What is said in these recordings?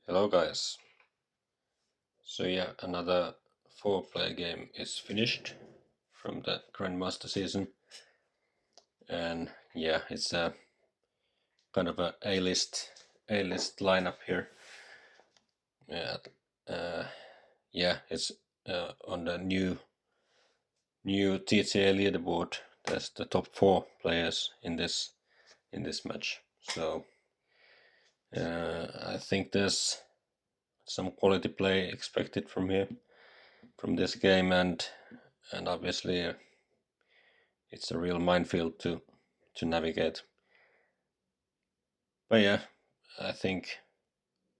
Hello guys. So yeah, another 4-player game is finished from the Grandmaster season, and yeah, it's a kind of a A-list lineup here. Yeah, it's on the new TTA leaderboard. There's the top 4 players in this match. So I think there's some quality play expected from this game, and obviously it's a real minefield to navigate. But yeah, I think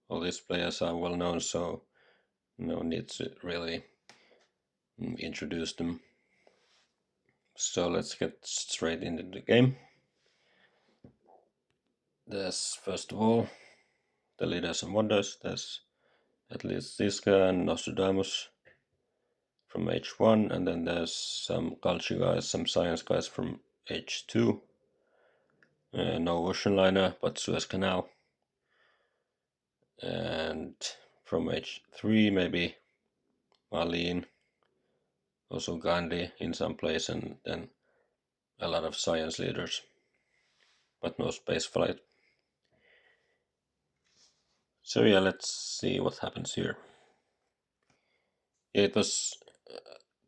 all these players are well known, so no need to really introduce them. So let's get straight into the game. There's first of all the leaders and wonders. There's at least Ziska and Nostradamus from H1, and then there's some culture guys, some science guys from H2. No ocean liner, but Suez Canal. And from H3 maybe Marlene, also Gandhi in some place, and then a lot of science leaders, but no space flight. So yeah, let's see what happens here. It was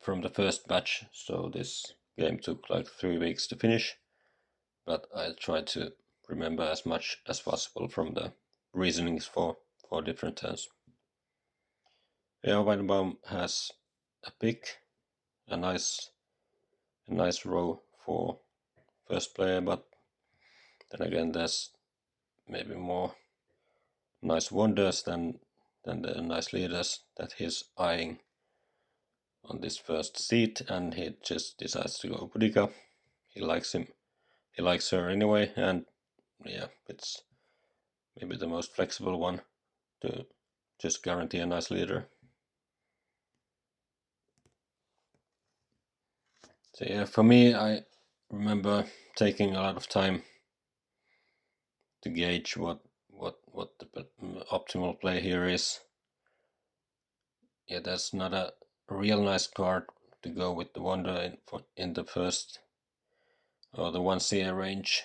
from the first batch, so this game took like 3 weeks to finish, but I tried to remember as much as possible from the reasonings for different turns. Yeah, Weidenbaum has a pick, a nice row for first player, but then again there's maybe more nice wonders than the nice leaders that he's eyeing on this first seat, and he just decides to go Boudica. He likes her anyway, and yeah, it's maybe the most flexible one to just guarantee a nice leader. So yeah, for me, I remember taking a lot of time to gauge what the optimal play here is. Yeah, that's not a real nice card to go with the wonder in the first or the 1CA range.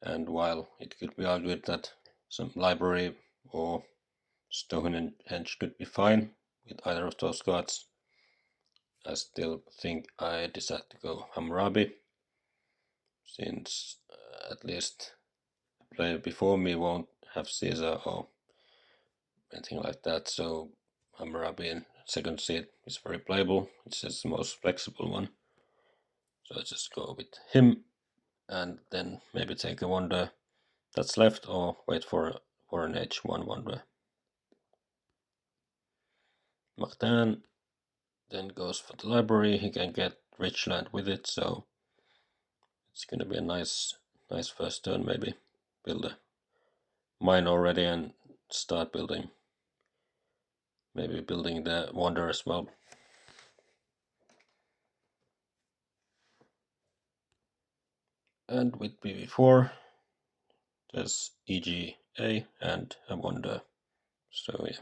And while it could be argued that some library or Stonehenge could be fine with either of those cards, I still think I decide to go Hammurabi, since at least the player before me won't have Caesar or anything like that, so Hammurabi in second seat is very playable. It's just the most flexible one. So I just go with him, and then maybe take a wonder that's left, or wait for an H1 wonder. Martin then goes for the library. He can get rich land with it, so it's gonna be a nice first turn. Maybe build a mine already and start building. Maybe building the wonder as well. And with pv4, there's EGA and a wonder. So yeah.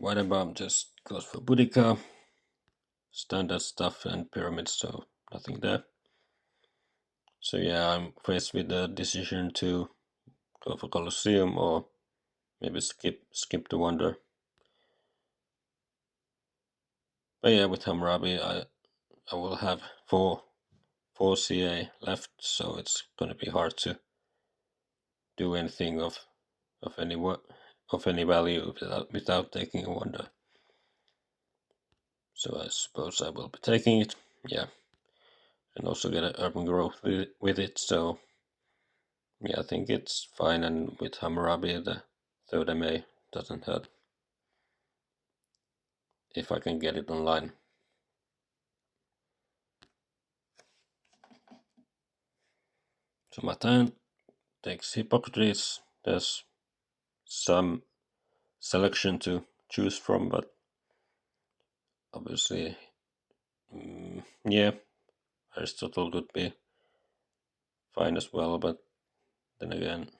Weidenbaum just goes for Boudica, standard stuff and pyramids, so nothing there. So yeah, I'm faced with the decision to go for Colosseum or maybe skip the wonder. But yeah, with Hammurabi, I will have four CA left, so it's gonna be hard to do anything of any value without taking a wonder. So I suppose I will be taking it, yeah, and also get an urban growth with it. So yeah, I think it's fine, and with Hammurabi, the third MA doesn't hurt if I can get it online. So Martin takes Hippocrates. There's some selection to choose from, but obviously Yeah, Aristotle could be fine as well, but then again,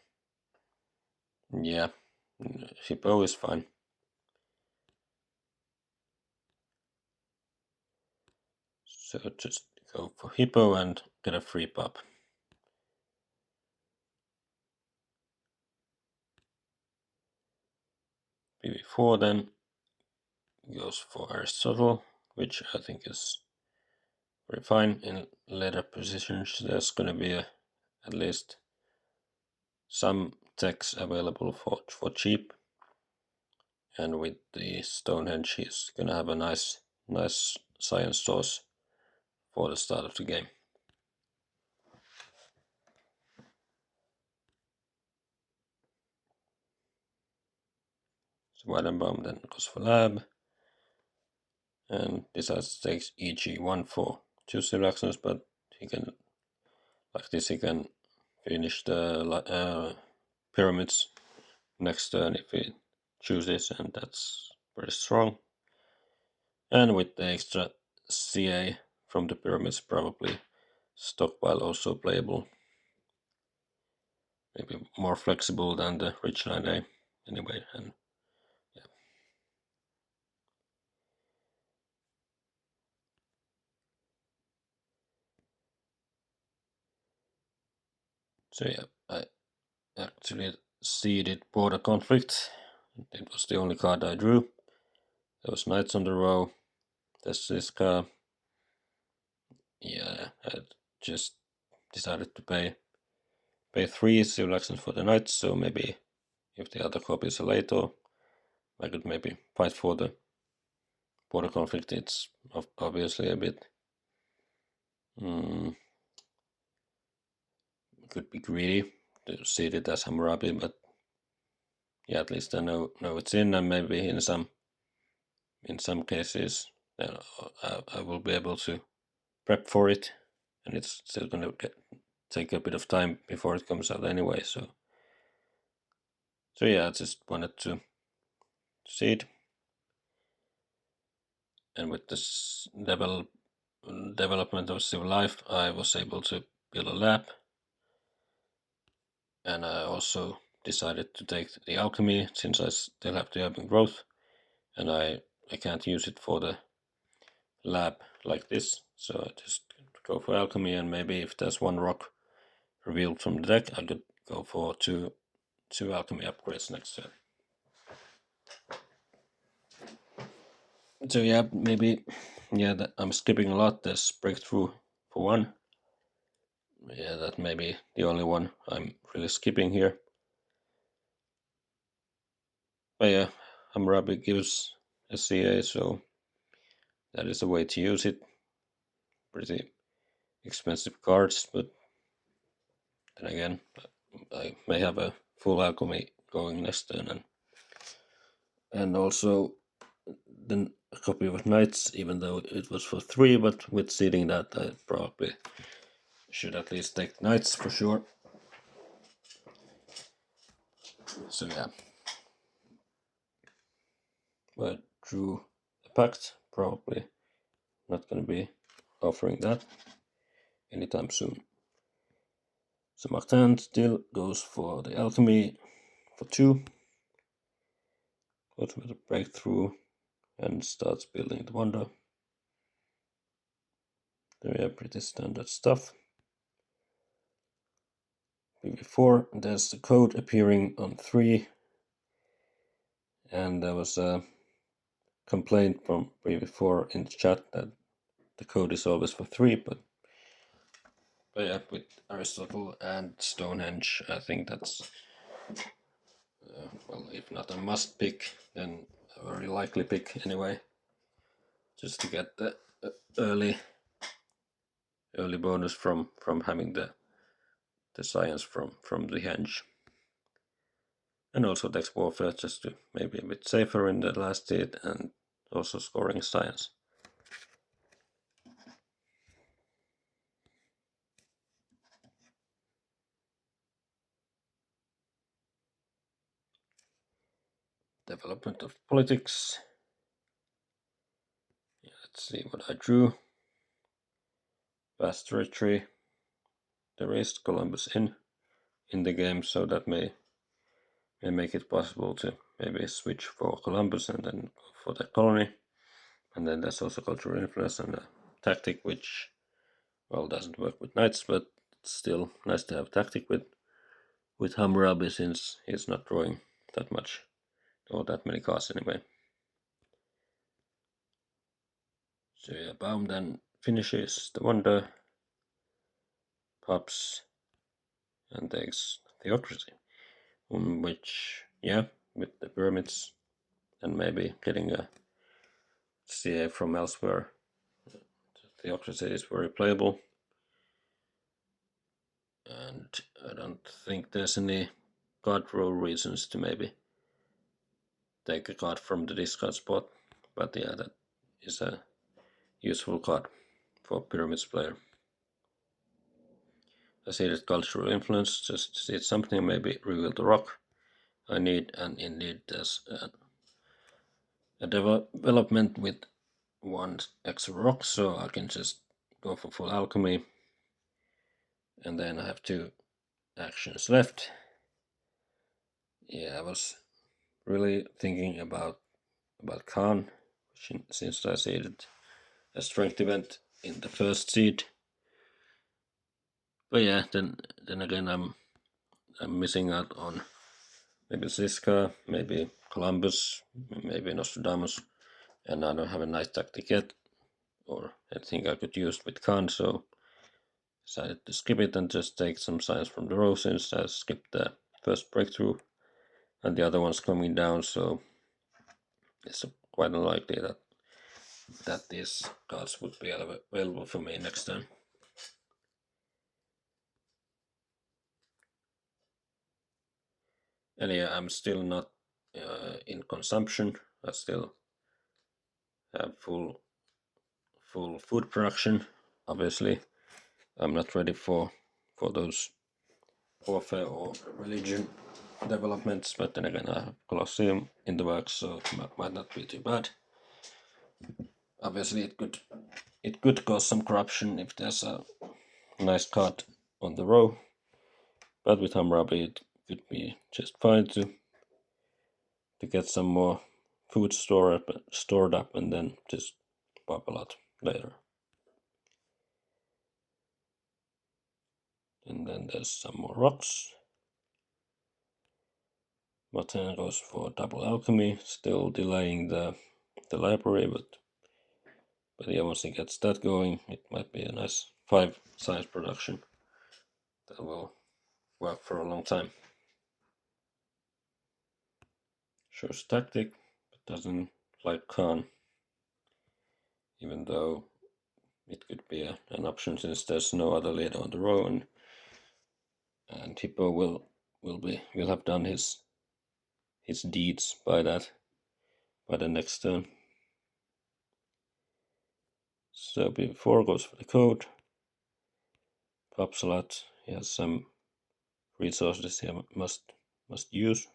yeah, Hippo is fine. So just go for Hippo and get a free pop. pv4 then goes for Aristotle, which I think is very fine. In later positions, there's going to be at least some techs available for cheap. And with the Stonehenge, he's going to have a nice science source for the start of the game. So Weidenbaum then goes for lab and decides to take EG1 for 2 civil actions, but he can, like this, he can finish the pyramids next turn if he chooses, and that's pretty strong. And with the extra CA from the pyramids, probably stockpile also playable. Maybe more flexible than the Ridgeline A anyway. And yeah. So yeah, I actually seeded Border Conflict. It was the only card I drew. There was Knights on the row. There's this card. Yeah, I just decided to pay 3 civil actions for the Knights, so maybe if the other copies are later, I could maybe fight for the Border Conflict. It's obviously a bit could be greedy to seed it as Hammurabi, but yeah, at least I know it's in, and maybe in some cases I will be able to prep for it, and it's still going to take a bit of time before it comes out anyway. So yeah, I just wanted to seed, and with this development of Civil Life, I was able to build a lab, and I also decided to take the alchemy since I still have the urban growth, and I can't use it for the lab like this, so I just go for alchemy, and maybe if there's one rock revealed from the deck, I could go for two alchemy upgrades next turn. So yeah, maybe I'm skipping a lot. There's breakthrough for 1. Yeah, that may be the only one I'm really skipping here. But yeah, Hammurabi gives a CA, so that is a way to use it. Pretty expensive cards, but then again, I may have a full alchemy going next turn, and also then a copy of Knights, even though it was for 3, but with seeding that, I probably should at least take Knights for sure. So yeah, but drew a pact, probably not going to be offering that anytime soon. So Martin still goes for the alchemy for 2, goes with a breakthrough, and starts building the wonder. There we have pretty standard stuff. pv4, there's the code appearing on 3, and there was a complaint from pv4 in the chat that the code is always for 3, but yeah, with Aristotle and Stonehenge, I think that's well, if not a must pick, then a very likely pick anyway, just to get the early bonus from having the science from the henge, and also text warfare just to maybe a bit safer in the last hit, and also scoring science. Development of politics. Let's see what I drew. fast territory there is Columbus in the game, so that may make it possible to maybe switch for Columbus and then for the colony. And then there's also cultural influence and a tactic, which, well, doesn't work with knights, but it's still nice to have tactic with Hammurabi, since he's not drawing that much or that many cards anyway. So yeah, Baum then finishes the wonder, pops, and takes theocracy, which, yeah, with the pyramids and maybe getting a CA from elsewhere, theocracy is very playable. And I don't think there's any card draw reasons to maybe take a card from the discard spot, but yeah, that is a useful card for Pyramids player. I see that cultural influence, just see something, maybe reveal the rock I need, and indeed there's a development with one extra rock, so I can just go for full alchemy, and then I have 2 actions left. Yeah, I was really thinking about Khan, since I seeded a strength event in the first seed. But yeah, then again, I'm missing out on maybe Ziska, maybe Columbus, maybe Nostradamus, and I don't have a nice tactic yet, or anything I could use with Khan, so decided to skip it and just take some signs from the row, since I skipped the first breakthrough and the other one's coming down, so it's quite unlikely that these cards would be available for me next time. And yeah, I'm still not in consumption. I still have full food production. Obviously, I'm not ready for those warfare or religion developments, but then again, I have Colosseum in the works, so it might not be too bad. Obviously, it could cause some corruption if there's a nice card on the row, but with Hammurabi it could be just fine to get some more food stored up and then just pop a lot later. And then there's some more rocks. Martin goes for double alchemy, still delaying the library, but yeah, once he gets that going, it might be a nice 5 size production that will work for a long time. Shows tactic, but doesn't like Khan, even though it could be an option, since there's no other leader on the row, and Hippo will have done his deeds by the next turn. So pv4 goes for the code. Pops a lot. He has some resources he must use.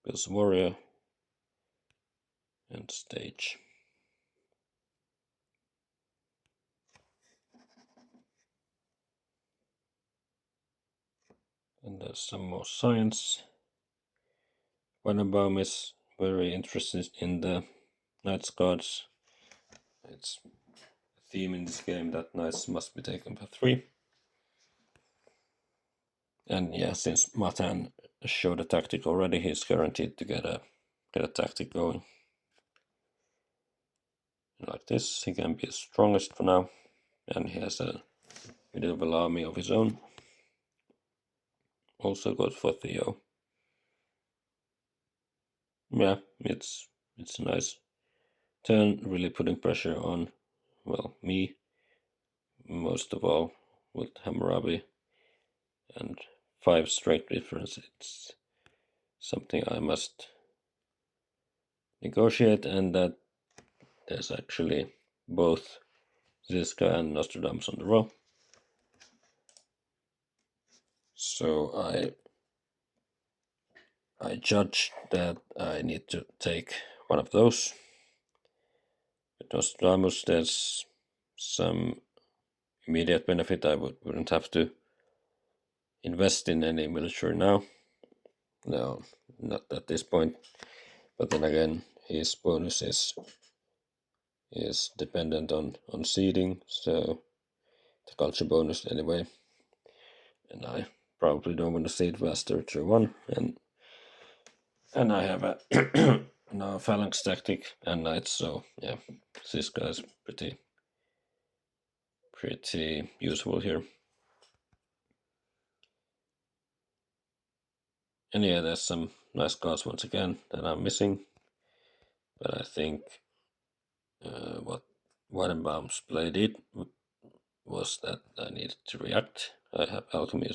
Builds warrior and stage. And there's some more science. Weidenbaum is very interested in the knights cards. It's a theme in this game that knights must be taken for 3. And yeah, since Martin showed a tactic already, he's guaranteed to get a tactic going. Like this, he can be the strongest for now, and he has a medieval army of his own. Also goes for Theo. Yeah, it's a nice turn, really putting pressure on, well, me, most of all, with Hammurabi, and 5 straight difference. It's something I must negotiate, and that there's actually both Ziska and Nostradamus on the row. So I judge that I need to take one of those. With Nostradamus, there's some immediate benefit. I wouldn't have to invest in any military now. No, not at this point. But then again, his bonus is dependent on seeding, so the culture bonus anyway. And I probably don't want to seed faster through one, and I have a now phalanx tactic and knights, so yeah, this guy's pretty useful here. And yeah, there's some nice cards once again that I'm missing, but I think what Weidenbaum's play did was that I needed to react. I have alchemy,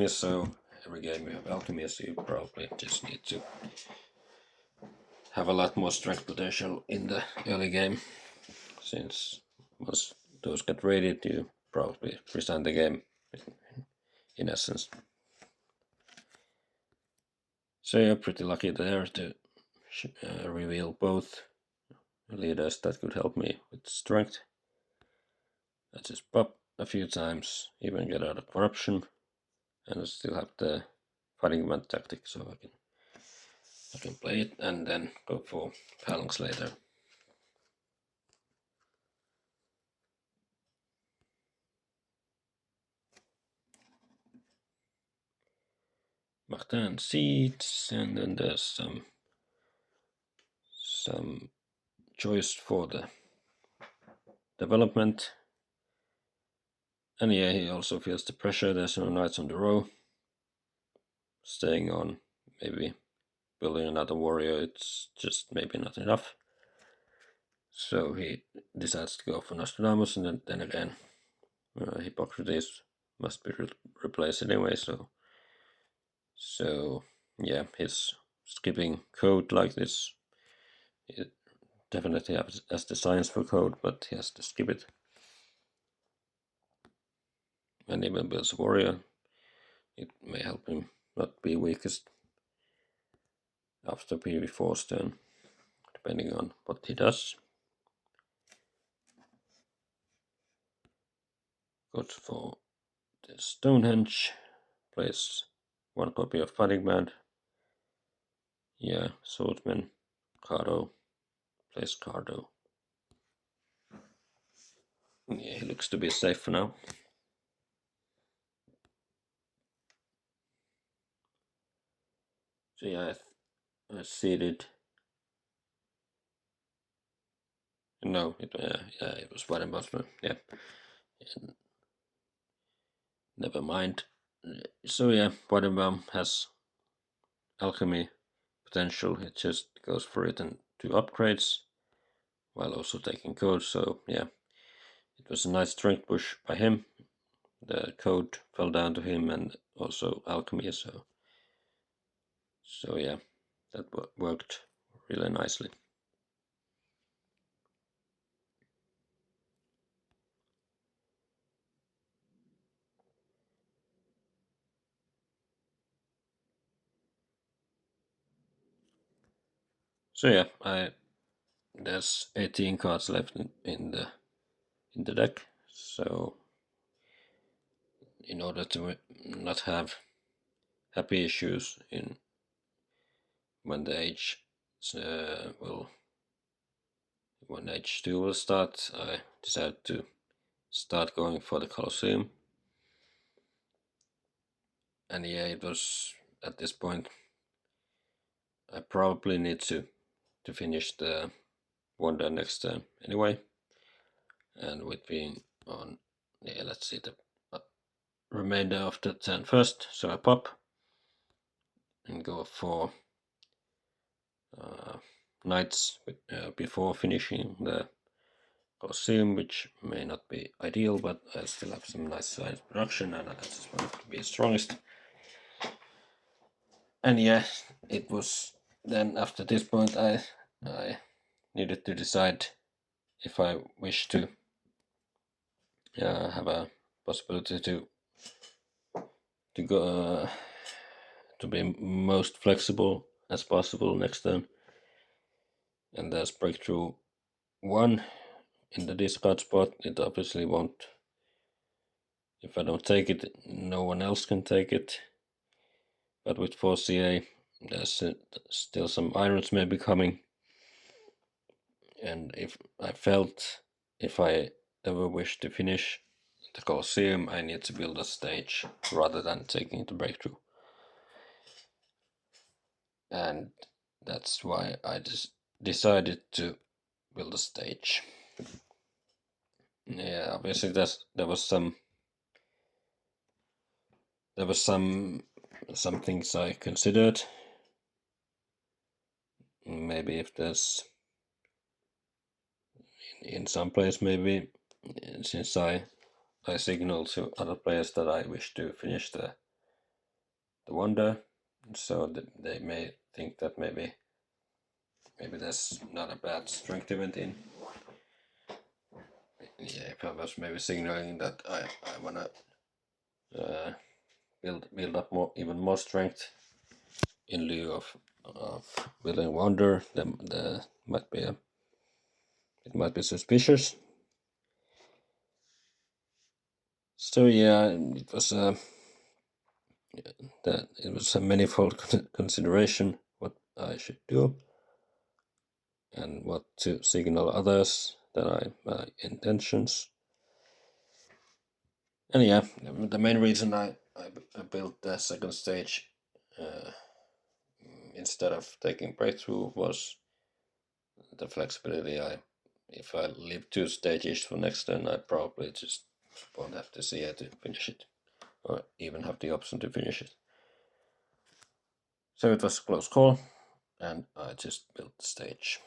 so every game you have alchemy, so you probably just need to have a lot more strength potential in the early game, since once those get raided, you probably resign the game in essence. So you're pretty lucky there to reveal both leaders that could help me with strength. I just pop a few times, even get out of corruption, and I still have the fighting man tactic, so I can play it and then go for phalanx later. Martin seeds, and then there's some choice for the development. And yeah, he also feels the pressure. There's no knights on the row. Staying on, maybe building another warrior, it's just maybe not enough. So he decides to go for Nostradamus, and then again, Hippocrates must be replaced anyway, so yeah, his skipping code like this, it definitely has the science for code, but he has to skip it. And even builds a warrior, it may help him not be weakest after pv4's turn, depending on what he does. Goes for the Stonehenge, plays one copy of Fighting Band. Yeah, Swordsman, Cardo, plays Cardo. Yeah, he looks to be safe for now. So yeah, I seeded. No, it was Weidenbaum. Yeah, never mind. So yeah, Weidenbaum has alchemy potential. It just goes for it and 2 upgrades, while also taking code. So yeah, it was a nice strength push by him. The code fell down to him, and also alchemy. So yeah, that worked really nicely. So yeah, there's 18 cards left in the deck. So in order to not have happy issues in when the when H2 will start, I decided to start going for the Colosseum. And yeah, it was at this point I probably need to finish the wonder next turn anyway. And with being on, yeah, let's see the remainder of the turn first. So I pop and go for knights before finishing the Colosseum, which may not be ideal, but I still have some nice size production, and I just want to be strongest. And yeah, it was then after this point I needed to decide if I wish to have a possibility to go to be most flexible as possible next turn. And there's breakthrough 1, in the discard spot, it obviously won't. If I don't take it, no one else can take it. But with 4CA, there's still some irons maybe coming. And if I ever wish to finish the Colosseum, I need to build a stage rather than taking the breakthrough. And that's why I just decided to build a stage. Yeah, obviously there was some things I considered. Maybe if there's in some place, maybe since I signal to other players that I wish to finish the wonder, so that they may think that maybe there's not a bad strength event in. Yeah, if I was maybe signaling that I wanna build up even more strength in lieu of building wonder, then it might be suspicious. So yeah, it was a manifold consideration what I should do and what to signal others that my intentions. And yeah, the main reason I built the second stage instead of taking breakthrough was the flexibility. If I leave 2 stages for next turn, I probably just won't have to see it to finish it, or even have the option to finish it. So it was a close call, and I just built the stage.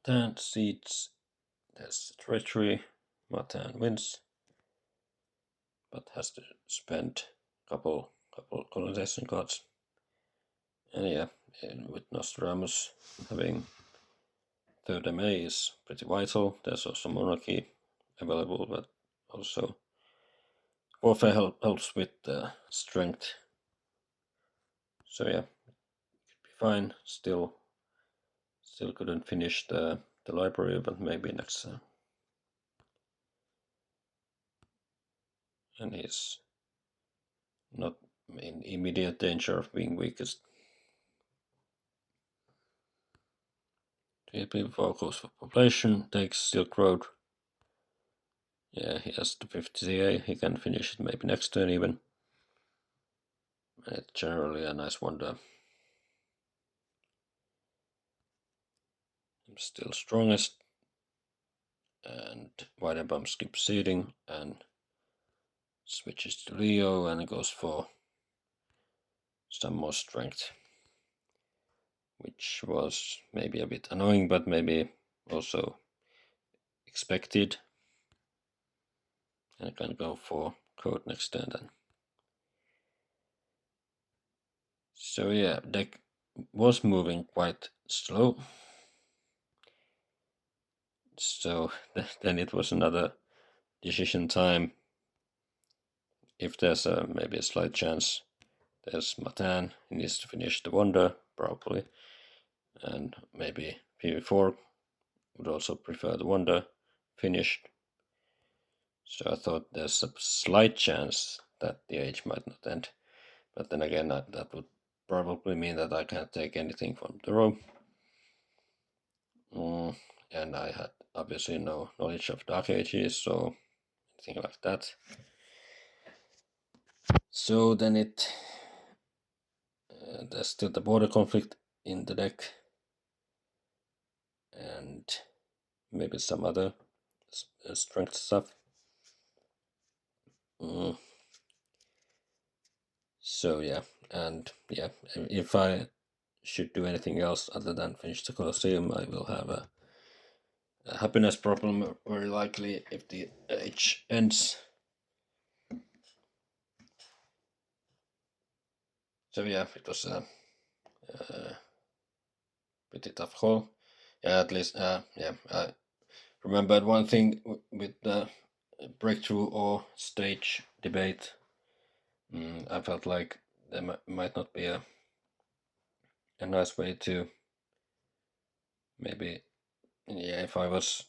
Matan seeds, there's treachery. Matan wins, but has to spend couple colonization cards. And yeah, with Nostradamus having 3rd MA is pretty vital. There's also monarchy available, but also warfare helps with strength. So yeah, could be fine. Still couldn't finish the library, but maybe next time. And he's not in immediate danger of being weakest. pv4 goes for population, takes Silk Road. Yeah, he has the 50 CA, he can finish it maybe next turn even. And it's generally a nice wonder. I'm still strongest. And Weidenbaum skips seeding and switches to Leo and goes for some more strength, which was maybe a bit annoying, but maybe also expected. And I can go for code next turn then. So yeah, deck was moving quite slow. So then it was another decision time. If there's maybe a slight chance, there's Matan, he needs to finish the wonder, probably. And maybe pv4 would also prefer the wonder finished. So I thought there's a slight chance that the age might not end. But then again, that would probably mean that I can't take anything from the row. And I had obviously no knowledge of Dark Ages, so anything like that. So then there's still the border conflict in the deck. And maybe some other strength stuff. So yeah, and yeah, if I should do anything else other than finish the Colosseum, I will have a happiness problem very likely if the age ends. So yeah, it was a pretty tough call. Yeah, at least yeah, I remembered one thing with the breakthrough or stage debate. I felt like there might not be a nice way to maybe, yeah, if I was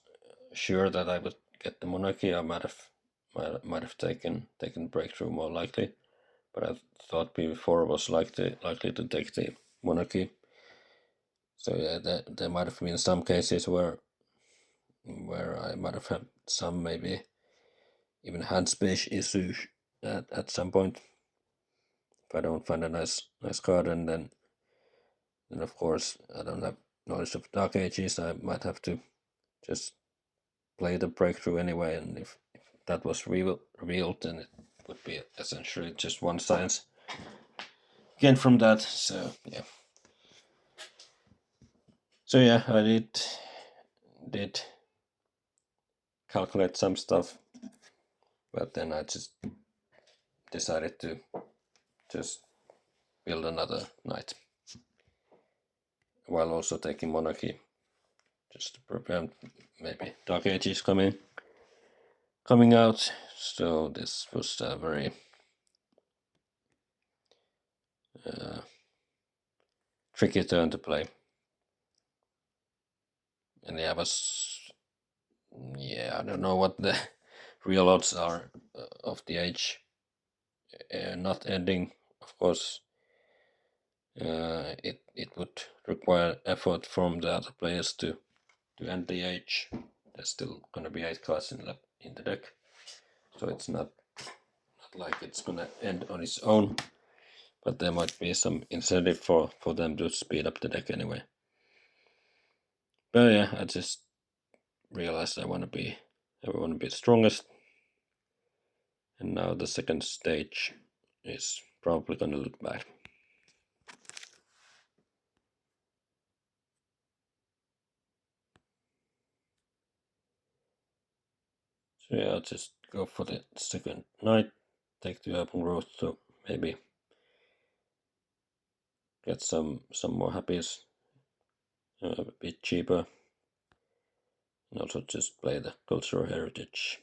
sure that I would get the monarchy, I might have taken breakthrough more likely. But I thought pv4 was likely to take the monarchy. So yeah, there might have been some cases where I might have had some maybe even hand space issues at some point. If I don't find a nice card, and then of course I don't have knowledge of Dark Ages, I might have to just play the breakthrough anyway, and if that was revealed, then it would be essentially just one science gained from that. So yeah. So yeah, I did calculate some stuff, but then I just decided to just build another knight while also taking monarchy, just to prevent maybe Dark Ages coming out. So this was a very tricky turn to play, and yeah, I don't know what the real odds are of the age not ending. Of course, it would require effort from the other players to end the age. There's still gonna be 8 cards in the deck, so it's not like it's gonna end on its own. But there might be some incentive for them to speed up the deck anyway. But yeah, I just realized I want to be strongest, and now the second stage is probably gonna look bad. So yeah, I'll just go for the second knight, take the open growth, so maybe get some more happies a bit cheaper, and also just play the cultural heritage.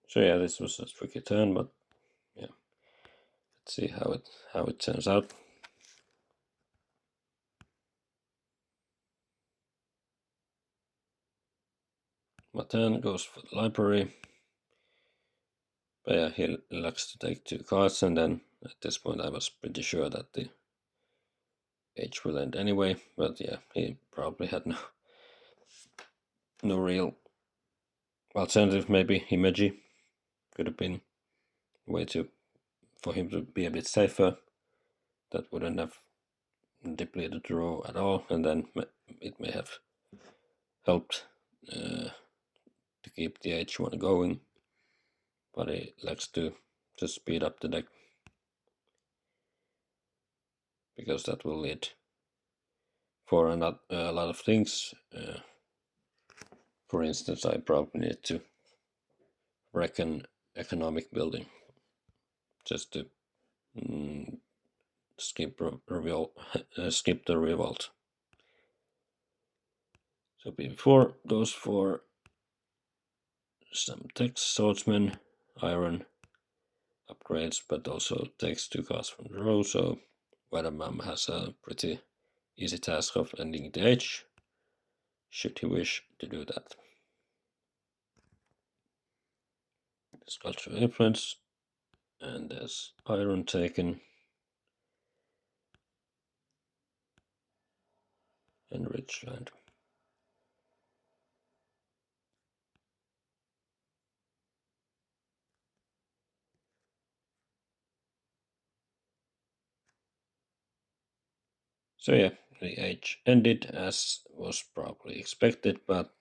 So yeah, this was a tricky turn, but yeah, let's see how it turns out. My turn goes for the library. But yeah, he likes to take 2 cards, and then at this point I was pretty sure that the age will end anyway. But yeah, he probably had no real alternative. Maybe Himeji could have been a way for him to be a bit safer. That wouldn't have depleted the row at all, and then it may have helped to keep the H1 going. But he likes to just speed up the deck, because that will lead for a lot of things. For instance, I probably need to reckon economic building just to skip the revolt. So pv4 goes for some text, swordsman, iron upgrades, but also takes 2 cards from the row. So Weidenbaum has a pretty easy task of ending the age, should he wish to do that. There's cultural influence, and there's iron taken, and rich land. So yeah, the age ended as was probably expected, but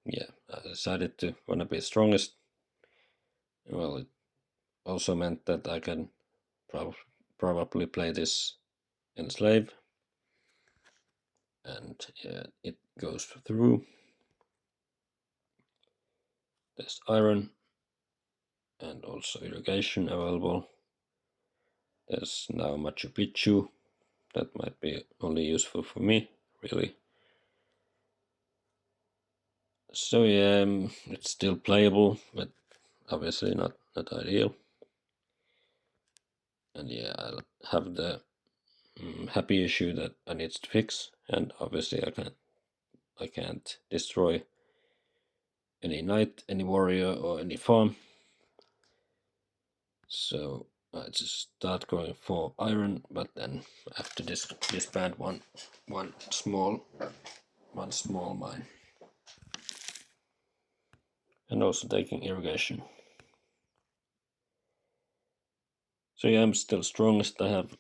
yeah, I decided to want to be strongest. Well, it also meant that I can probably play this enslave, and yeah, it goes through. There's iron and also irrigation available. There's now Machu Picchu. That might be only useful for me, really. So yeah, it's still playable, but obviously not ideal. And yeah, I'll have the happy issue that I need to fix, and obviously I can't destroy any knight, any warrior, or any farm. So I just start going for iron, but then I have to disband one small mine, and also taking irrigation. So yeah, I'm still strongest. I have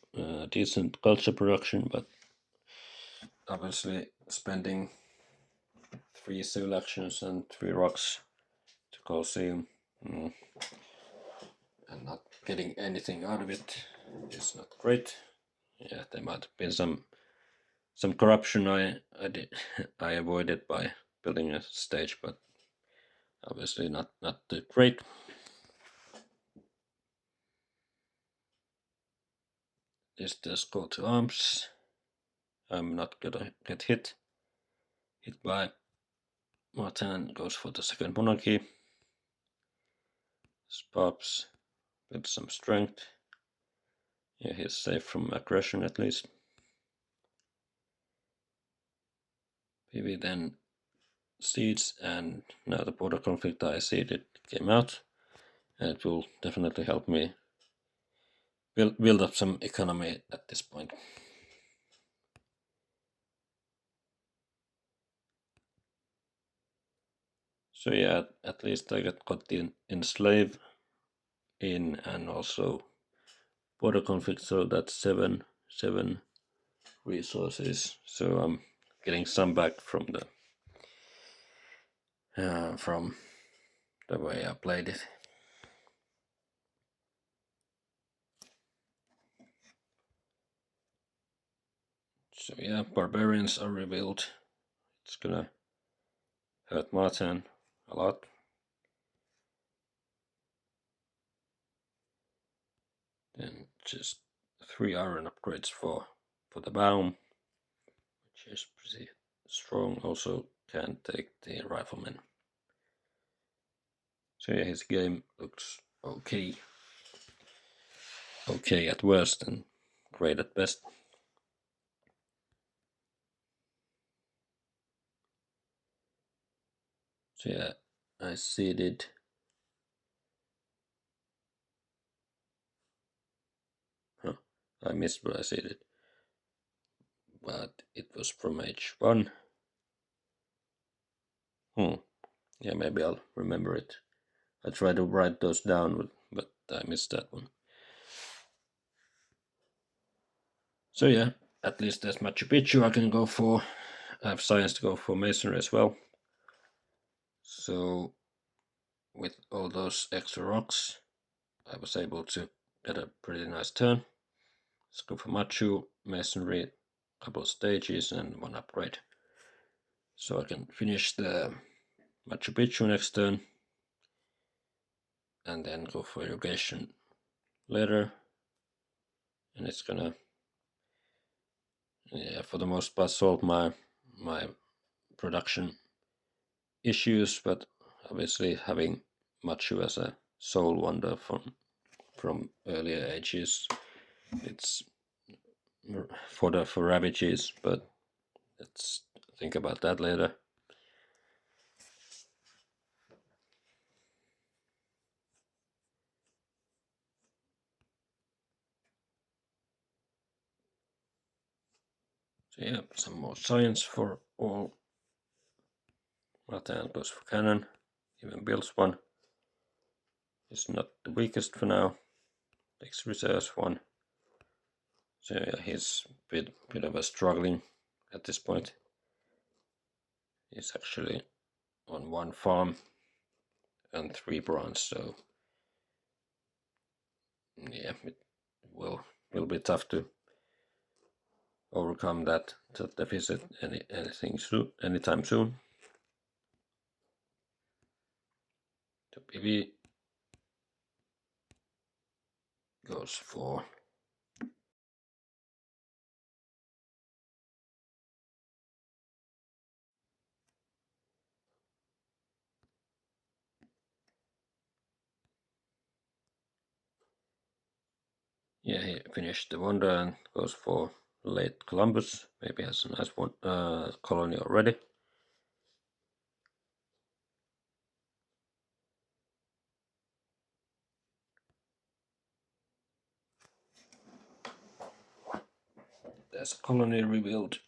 decent culture production, but obviously spending 3 civil actions and 3 rocks to Colosseum and not getting anything out of it is not great. Yeah, there might have been some corruption I did I avoided by building a stage, but obviously not great. This does go to arms. I'm not gonna get hit by Martin. Goes for the second monarchy. Pops, build some strength. Yeah, he's safe from aggression at least. Maybe then seeds, and now the border conflict I seeded came out, and it will definitely help me build up some economy at this point. So yeah, at least I got the enslave in, and also border conflict, so that's seven resources. So I'm getting some back from the way I played it. So yeah, barbarians are revealed. It's gonna hurt Martin a lot. Then just 3 iron upgrades for the Baum, which is pretty strong. Also can take the rifleman. So yeah, his game looks okay. Okay at worst and great at best. So yeah, I seeded. Huh, I missed what I seeded. But it was from H1. Yeah, maybe I'll remember it. I tried to write those down, but I missed that one. So yeah, at least there's Machu Picchu I can go for. I have science to go for masonry as well. So with all those extra rocks, I was able to get a pretty nice turn. Let's go for Machu, masonry, couple of stages, and 1 upgrade. So I can finish the Machu Picchu next turn, and then go for irrigation later. And it's gonna, yeah, for the most part solve my production issues, but obviously having Machu as a soul wonder from earlier ages, it's fodder for ravages, but let's think about that later. So yeah, some more science for all. Martin goes for cannon, even builds one. It's not the weakest for now. Takes reserves 1. So yeah, he's bit of a struggling at this point. He's actually on 1 farm and 3 bronze, so yeah, it will be tough to overcome that deficit anytime soon. So PV goes for yeah, he finished the wonder and goes for late Columbus, maybe has a nice one colony already. There's a colony rebuild,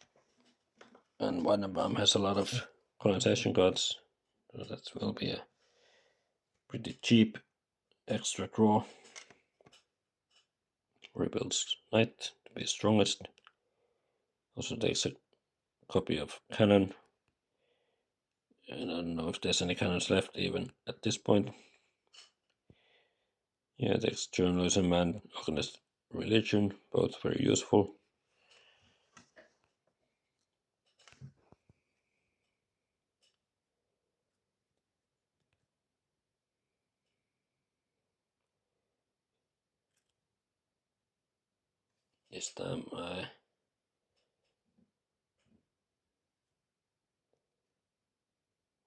and Weidenbaum has a lot of colonization cards, so that will be a pretty cheap extra draw. Rebuilds Knight to be strongest. Also takes a copy of Cannon. And I don't know if there's any cannons left even at this point. Yeah, takes Journalism and Organized Religion, both very useful. This time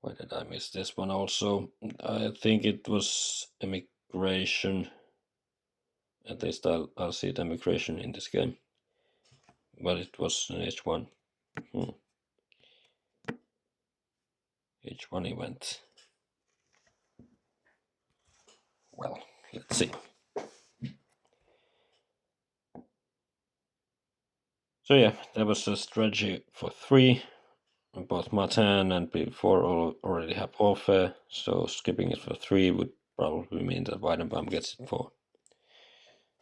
why did I miss this one also? I think it was Immigration. At least I'll see the Immigration in this game. But it was an H1. H1 event. Well, let's see. So yeah, that was a strategy for 3. Both Martin and pv4 already have warfare, so skipping it for 3 would probably mean that Weidenbaum gets it for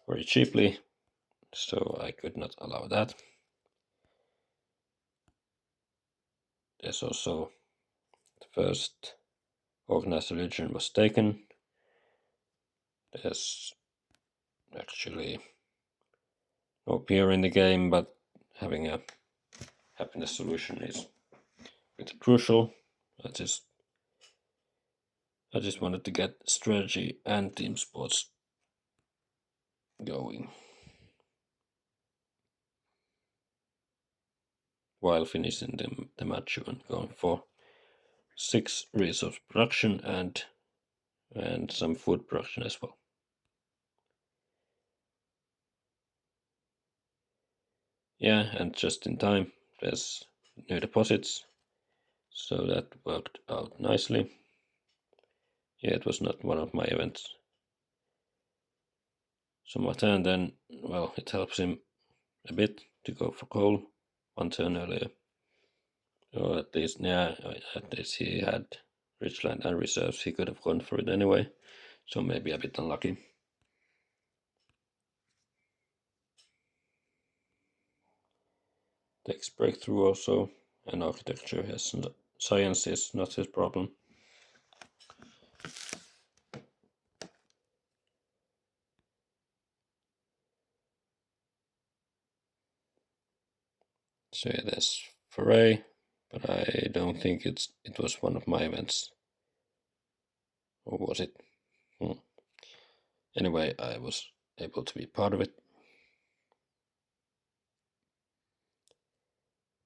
very cheaply, so I could not allow that. There's also the first Organized Religion was taken. There's actually no peer in the game, but having a happiness solution is pretty crucial. I just wanted to get strategy and team sports going while finishing the match and going for 6 resource production and some food production as well. Yeah, and just in time, there's new deposits, so that worked out nicely. Yeah, it was not one of my events. So Martin then, well, it helps him a bit to go for coal 1 turn earlier. Or at least, yeah, at least he had rich land and reserves. He could have gone for it anyway, so maybe a bit unlucky. Takes breakthrough also, and architecture has science is not his problem. So yeah, there's foray, but I don't think it was one of my events. Or was it? Anyway, I was able to be part of it.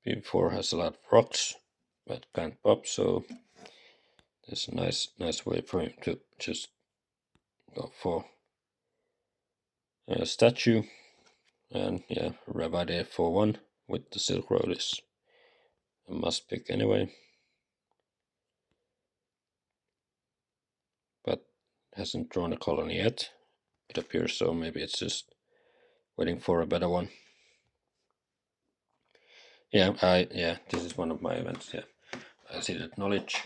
pv4 has a lot of rocks that can't pop, so there's a nice way for him to just go for a statue. And yeah, Ravade 4-1 with the Silk Road is a must pick anyway. But hasn't drawn a colony yet, it appears, so maybe it's just waiting for a better one. Yeah, this is one of my events. Yeah, I see that knowledge.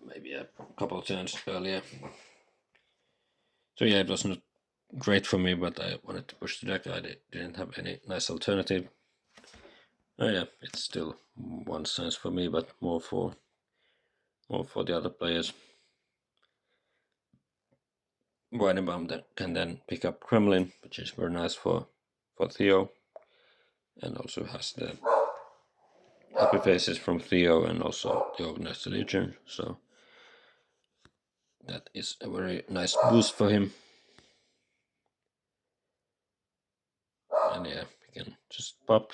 Maybe a couple of turns earlier. So yeah, it was not great for me, but I wanted to push the deck. I didn't have any nice alternative. Oh yeah, it's still 1 cent for me, but more for the other players. Weidenbaum that can then pick up Kremlin, which is very nice for Theo, and also has the happy faces from Theo and also the Organized Legion, so that is a very nice boost for him. And yeah, we can just pop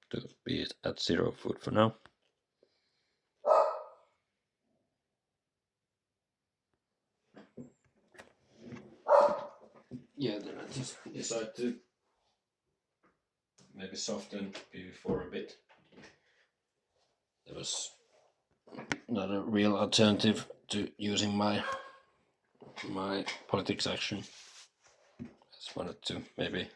to be at 0 food for now. Yeah, then I just decide to maybe soften pv4 a bit. There was not a real alternative to using my politics action. Just wanted to maybe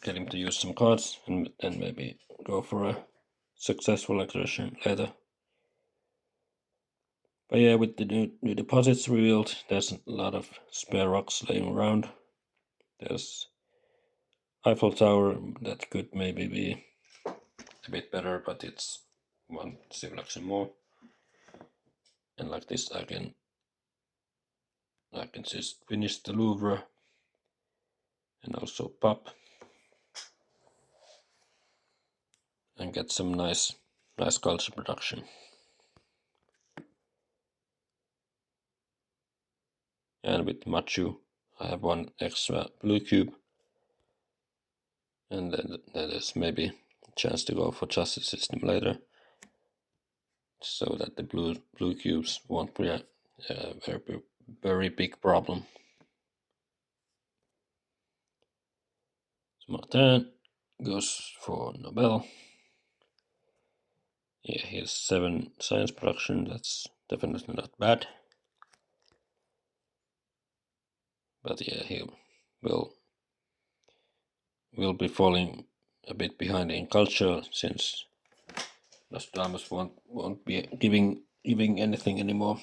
get him to use some cards and then maybe go for a successful aggression later. But yeah, with the new deposits revealed, there's a lot of spare rocks laying around. There's Eiffel Tower that could maybe be a bit better, but it's one civil action more. And like this, I can just finish the Louvre and also pop and get some nice culture production. And with Machu, I have one extra blue cube, and then there's maybe a chance to go for justice system later, so that the blue cubes won't be a very big problem. So Martin goes for Nobel. Yeah, he has 7 science production. That's definitely not bad. But yeah, he will be falling a bit behind in culture, since Nostradamus won't be giving anything anymore.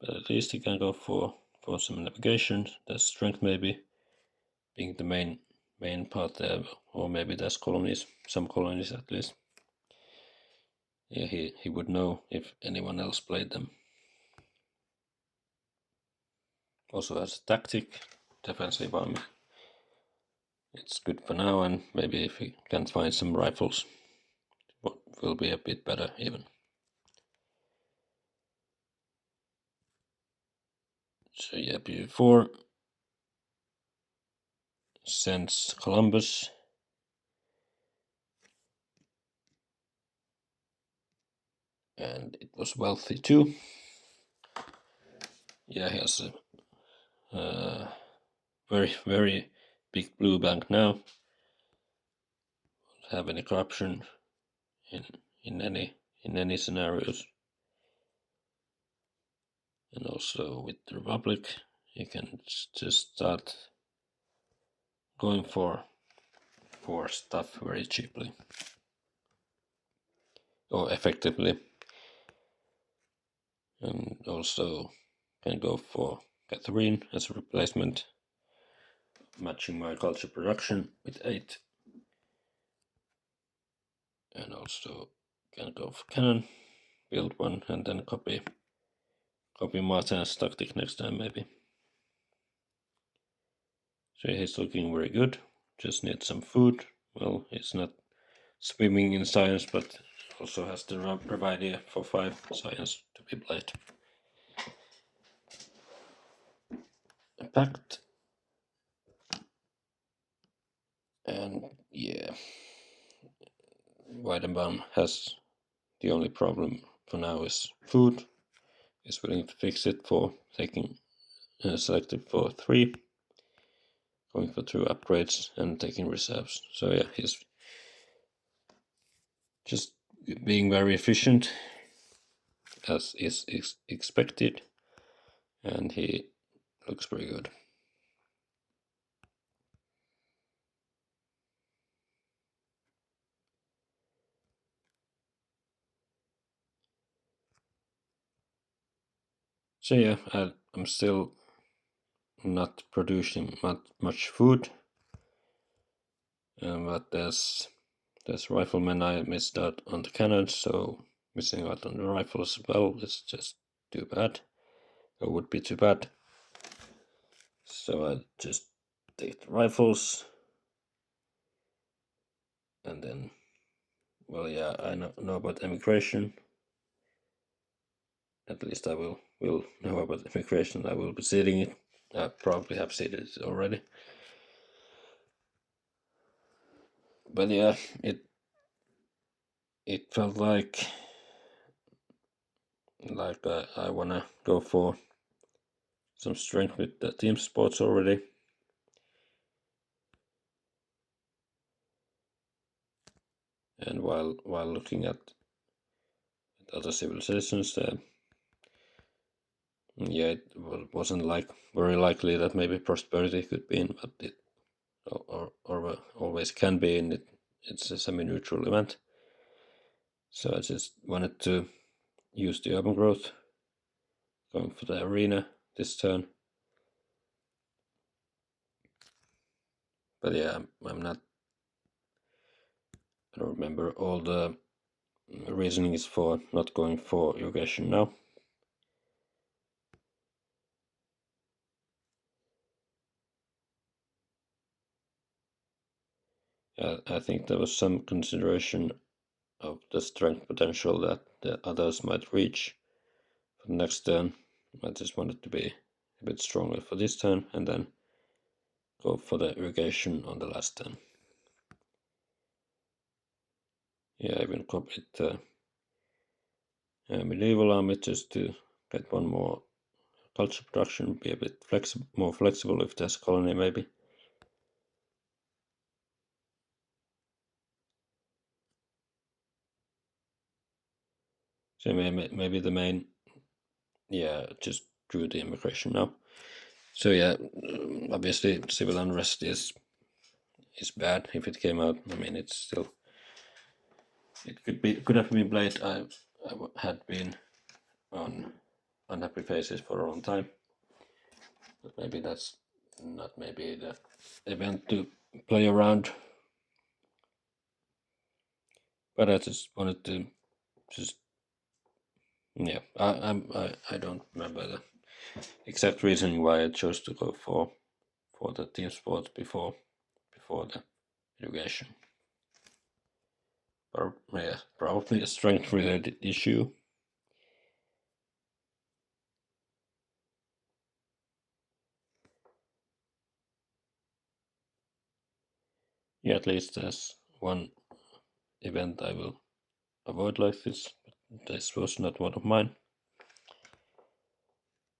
But at least he can go for some navigation. There's strength maybe being the main part there, or maybe there's colonies, some colonies at least. Yeah, he would know if anyone else played them. Also as a tactic, defensive army, it's good for now, and maybe if he can find some rifles, it will be a bit better even. So yeah, pv4 sends Columbus. And it was wealthy too. Yeah, he has a very big blue bank now. Don't have any corruption in any scenarios. And also with the Republic, you can just start going for stuff very cheaply or effectively, and also can go for Catherine as a replacement, matching my culture production with 8, and also can go for cannon, build one, and then copy Martin's tactic next time maybe. So he's looking very good. Just needs some food. Well, he's not swimming in science, but also has the rough idea for 5 science to be played. A pact. And yeah, Weidenbaum has the only problem for now is food. He's willing to fix it for taking selected for 3, going for 2 upgrades and taking reserves. So yeah, he's just being very efficient, as is expected, and he looks pretty good. So yeah, I'm still not producing much food, but there's riflemen I missed out on the cannons, so missing out on the rifles as well is just too bad. It would be too bad. So I just take the rifles, and then, well, yeah, I know about immigration. At least I will know about immigration. I will be seeding it. I probably have seeded it already. But yeah, it felt like I wanna go for some strength with the team sports already. And while looking at other civilizations, yeah, it wasn't like very likely that maybe prosperity could be in, but it or always can be in it. It's a semi-neutral event. So I just wanted to use the urban growth, going for the arena this turn. But yeah, I'm not. I don't remember all the reasonings for not going for irrigation now. I think there was some consideration of the strength potential that the others might reach for the next turn. I just wanted to be a bit stronger for this turn and then go for the irrigation on the last turn. Yeah, I even copied the medieval army just to get one more culture production, be a bit more flexible if there's a colony maybe. So maybe the main, yeah, just drew the immigration now. So yeah, obviously civil unrest is bad if it came out. I mean, it's still, it could have been played. I had been on unhappy faces for a long time, but maybe that's not maybe the event to play around. But I just wanted to just, yeah, I don't remember the exact reason why I chose to go for the team sports before the irrigation. Or yeah, probably a strength related issue. Yeah, at least there's one event I will avoid like this. This was not one of mine.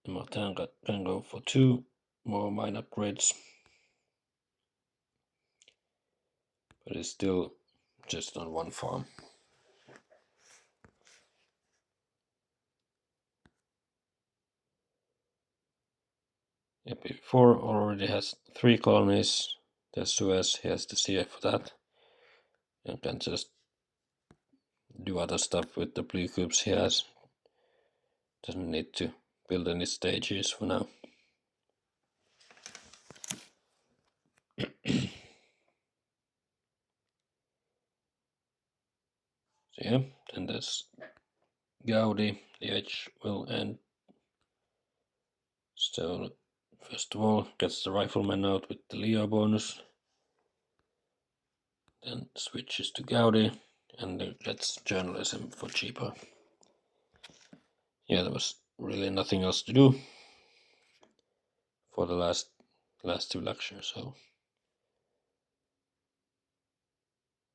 Martin can go for 2 more mine upgrades. But it's still just on 1 farm. Yeah, pv4 already has 3 colonies. There's Suez, he has the CF for that. And can just do other stuff with the blue cubes he has. Doesn't need to build any stages for now. So yeah, then there's Gaudi, the H will end. So first of all, gets the rifleman out with the Leo bonus. Then switches to Gaudi and gets journalism for cheaper. Yeah, there was really nothing else to do for the last two lectures. So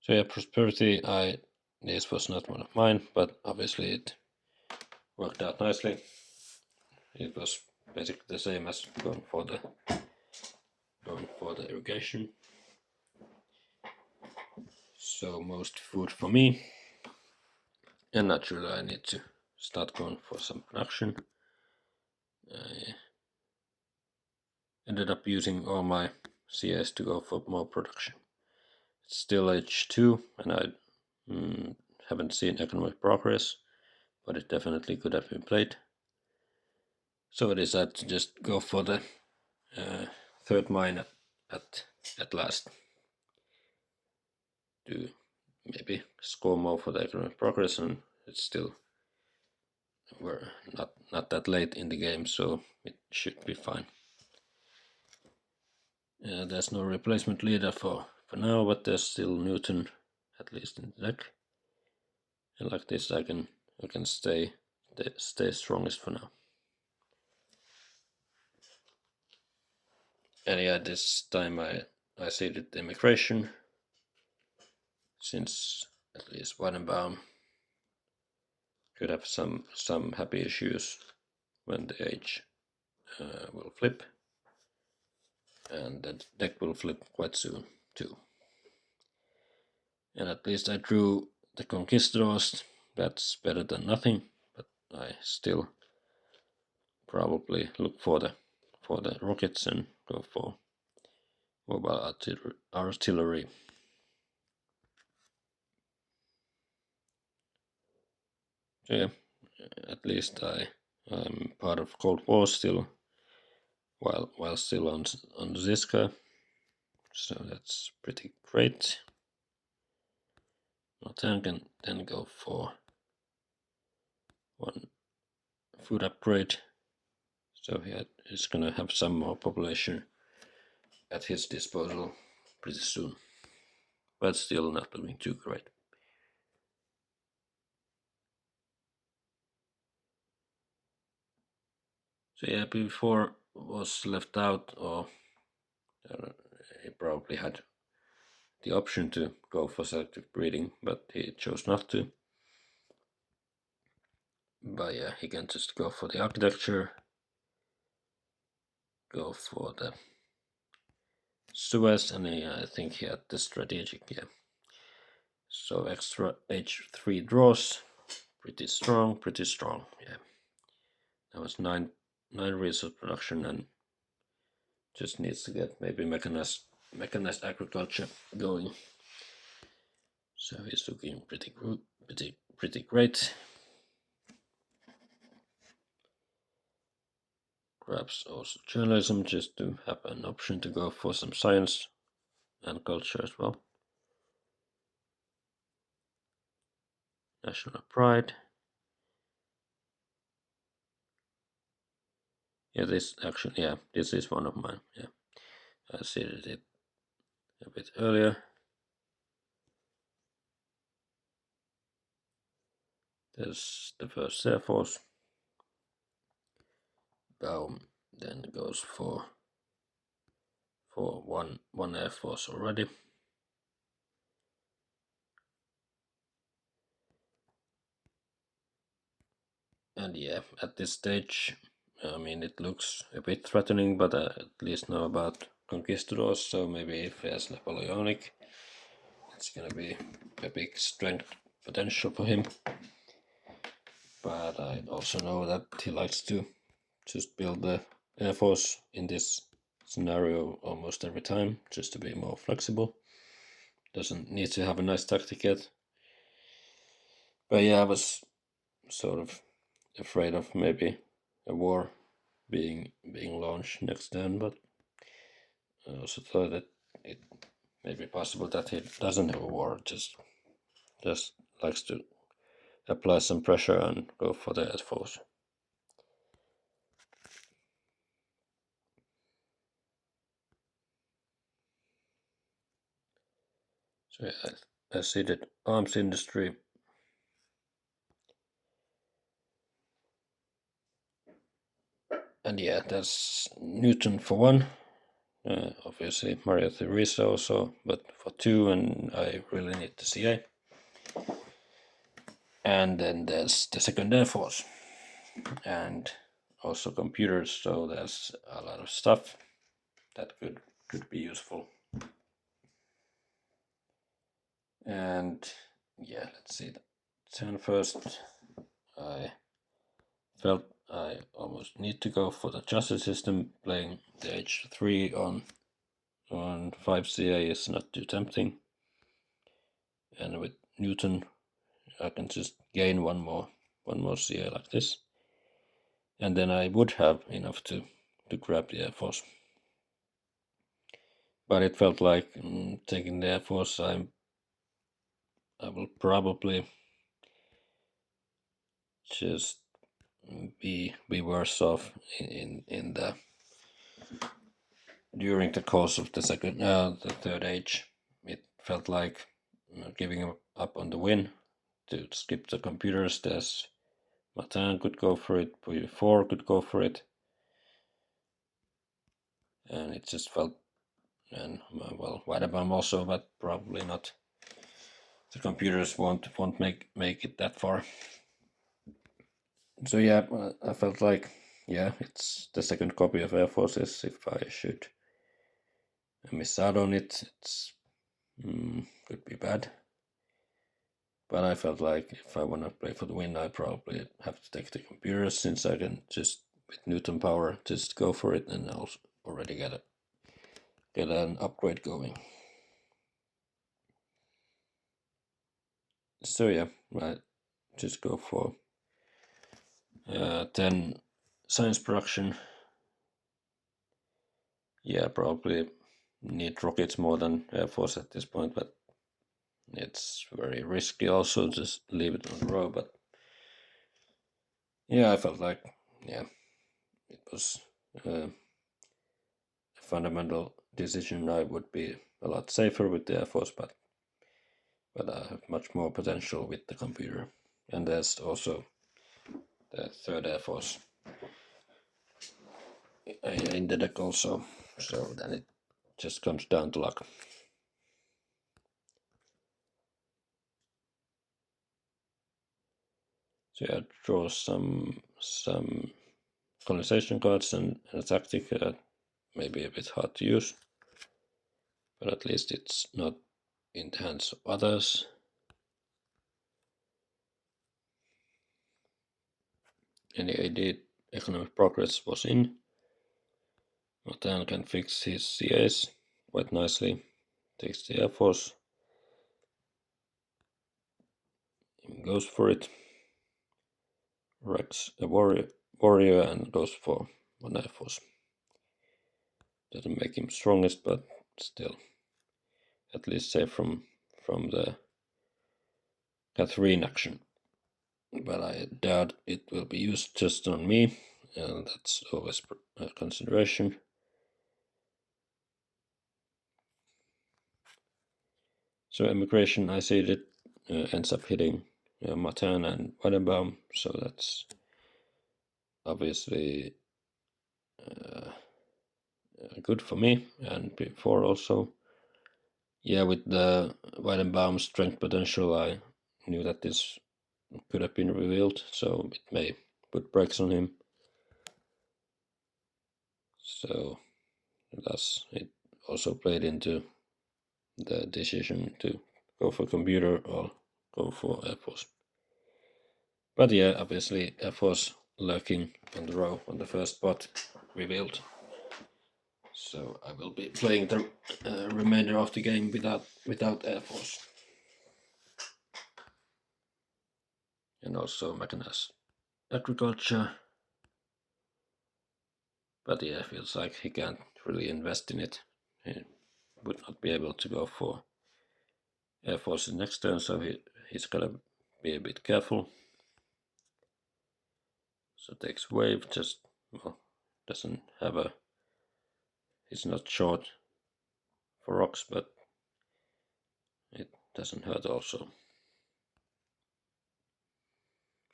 yeah, prosperity. This was not one of mine, but obviously it worked out nicely. It was basically the same as going for the irrigation. So most food for me, and naturally I need to start going for some production. I ended up using all my CS to go for more production. It's still H2, and I haven't seen economic progress, but it definitely could have been played. So I decided to just go for the 3rd mine at last to maybe score more for the economic progress, and it's still we're not that late in the game, so it should be fine. There's no replacement leader for now, but there's still Newton, at least in the deck. And like this, I can stay strongest for now. And yeah, this time I seeded the immigration, since at least Weidenbaum could have some happy issues when the age will flip, and the deck will flip quite soon too. And at least I drew the conquistadors. That's better than nothing, but I still probably look for the rockets and go for mobile artillery. So yeah, at least I'm part of Cold War still, while still on Ziska, so that's pretty great. Martin can then go for one food upgrade, so he's gonna have some more population at his disposal pretty soon, but still not looking too great. So yeah, pv4 was left out, or he probably had the option to go for selective breeding, but he chose not to. But yeah, he can just go for the architecture, go for the Suez, and I think he had the strategic, yeah. So extra H3 draws, pretty strong, yeah. That was 9 resource production, and just needs to get maybe mechanized agriculture going. So he's looking pretty great. Perhaps also journalism, just to have an option to go for some science and culture as well. National pride. Yeah, this is one of mine. Yeah, I seeded it a bit earlier. There's the first Air Force. Baum then goes for one Air Force already. And yeah, at this stage, I mean, it looks a bit threatening, but I at least know about conquistadors, so maybe if there's Napoleonic, it's gonna be a big strength potential for him. But I also know that he likes to just build the Air Force in this scenario almost every time, just to be more flexible. Doesn't need to have a nice tactic yet. But yeah, I was sort of afraid of maybe a war being launched next turn, but I also thought that it may be possible that he doesn't have a war, just likes to apply some pressure and go for the Air Force. So yeah, I see that arms industry. And yeah, that's Newton for one. Obviously Maria Theresa also, but for two, and I really need the CA. And then there's the second Air Force, and also computers, so there's a lot of stuff that could be useful. And yeah, let's see. Turn first, I felt I almost need to go for the justice system. Playing the H3 on 5 CA is not too tempting. And with Newton, I can just gain one more CA like this, and then I would have enough to grab the Air Force. But it felt like taking the Air Force, I will probably just be worse off in the during the course of the third age. It felt like giving up on the win to skip the computers. There's Martin could go for it, pv4 could go for it, and it just felt, and well, Weidenbaum also, but probably not. The computers won't make it that far. So yeah, I felt like yeah, it's the second copy of Air Forces. If I should miss out on it, it's could be bad. But I felt like if I want to play for the win, I probably have to take the computer, since I can just with Newton power just go for it, and I'll already get an upgrade going. So yeah, I just go for 10 science production. Yeah, probably need rockets more than Air Force at this point, but it's very risky also, just leave it on the row. But yeah, I felt like, yeah, it was a fundamental decision. I would be a lot safer with the Air Force, but I have much more potential with the computer. And there's also the third Air Force in the deck also, so then it just comes down to luck. So yeah, draw some colonization cards and a tactic maybe a bit hard to use, but at least it's not in the hands of others. Any economic progress was in. Matan can fix his CAs quite nicely. Takes the Air Force. Goes for it. Wrecks a warrior and goes for one Air Force. Doesn't make him strongest, but still at least safe from the Catherine action. But I doubt it will be used just on me, and that's always a consideration. So immigration, I see it ends up hitting Matan and Weidenbaum, so that's obviously good for me, and before also. Yeah, with the Weidenbaum strength potential, I knew that this could have been revealed, so it may put brakes on him. So thus it also played into the decision to go for computer or go for Air Force. But yeah, obviously Air Force lurking on the row on the first spot revealed. So I will be playing the remainder of the game without Air Force. And also mechanized agriculture. But yeah, feels like he can't really invest in it. He would not be able to go for Air Force next turn, so he's gotta be a bit careful. So takes wave, just, well, doesn't have a, he's not short for rocks, but it doesn't hurt also.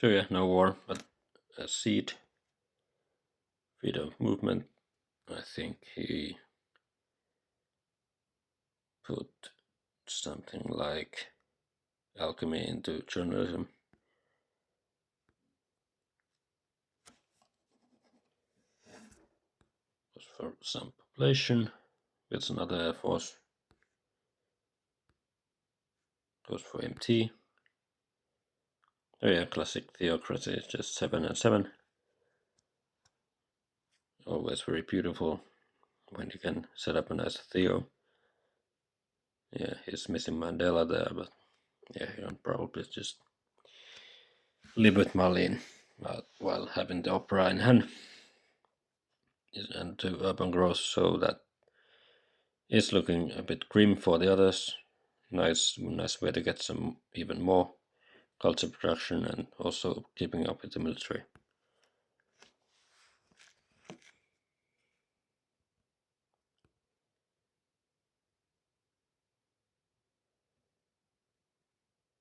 So yeah, no war, but a seed, freedom of movement. I think he put something like alchemy into journalism. Goes for some population, gets another Air Force. Goes for MT. Oh yeah, classic theocracy, just 7 and 7. Always very beautiful when you can set up a nice Theo. Yeah, he's missing Mandela there, but yeah, he can probably just live with Marlene while having the opera in hand. And to urban growth, so that is looking a bit grim for the others. Nice way to get some even more culture production and also keeping up with the military.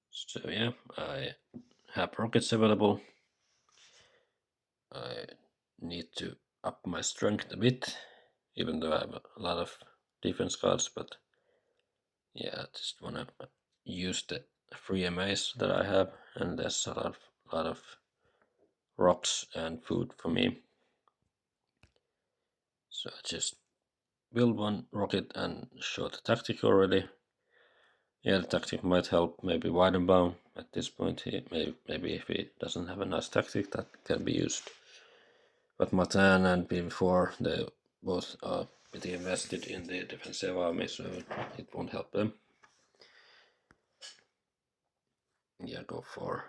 So yeah, I have rockets available. I need to up my strength a bit, even though I have a lot of defense cards, but yeah, I just want to use the free MAs that I have, and there's a lot of rocks and food for me. So I just build one rocket and show the tactic already. Yeah, the tactic might help maybe Weidenbaum at this point. Maybe if he doesn't have a nice tactic that can be used. But Matan and pv4, they both are pretty invested in the defensive army, so it won't help them. Yeah, go for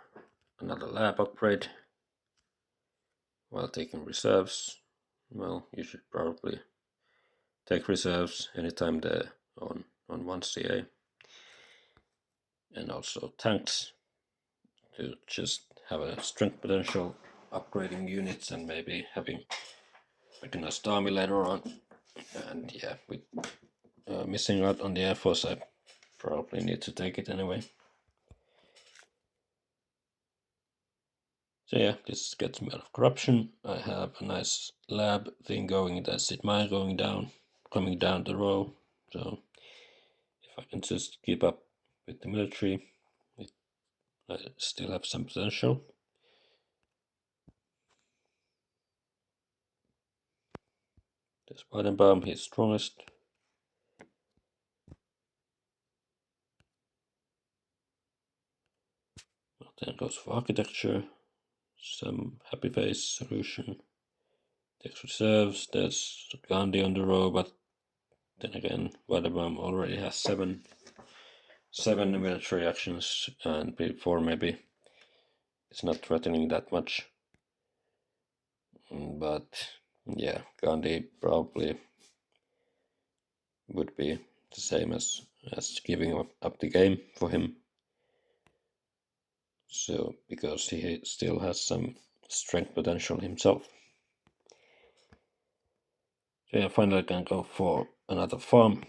another lab upgrade while taking reserves. Well, you should probably take reserves anytime they're on 1 CA. And also tanks to just have a strength potential, upgrading units, and maybe having mechanized army later on. And yeah, with missing out on the Air Force, I probably need to take it anyway. So yeah, this gets me out of corruption. I have a nice lab thing going, that's it, mine going down, coming down the row. So if I can just keep up with the military, I still have some potential. There's Weidenbaum, he's strongest. Well, then goes for architecture, some happy face solution. Takes reserves, there's Gandhi on the row, but then again, Weidenbaum already has seven military actions, and pv4 maybe it's not threatening that much. But yeah, Gandhi probably would be the same as giving up the game for him. So because he still has some strength potential himself. So yeah, finally I can go for another farm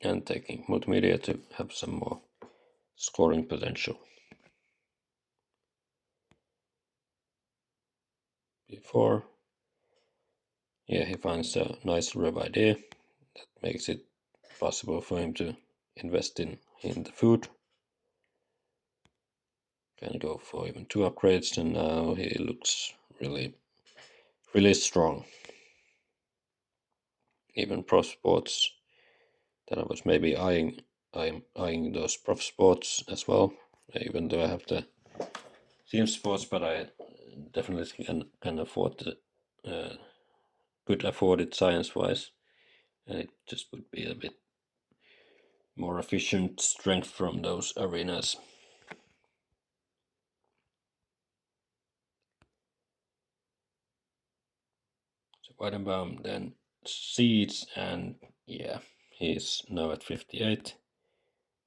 and taking multimedia to have some more scoring potential. Before, yeah, he finds a nice rev idea that makes it possible for him to invest in the food. Can go for even 2 upgrades, and now he looks really strong. Even prof sports that I was maybe I'm eyeing those prof sports as well, even though I have the team sports, but I definitely can afford could afford it science wise, and it just would be a bit more efficient strength from those arenas. So Weidenbaum then seeds, and yeah, he's now at 58,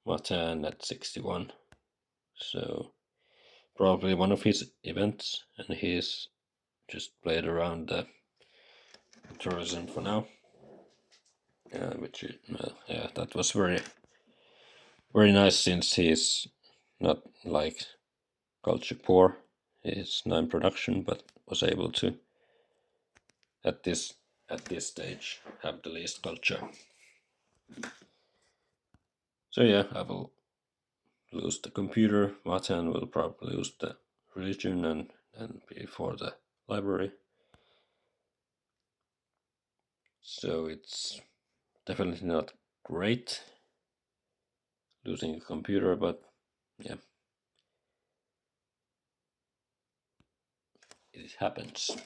Matan at 61. So probably one of his events, and he's just played around the tourism for now. Which yeah, that was very nice, since he's not like culture poor. He's not in production, but was able to at this stage have the least culture. So yeah, I will lose the computer. Matan will probably lose the religion, and be for the library. So it's definitely not great losing a computer, but yeah, it happens.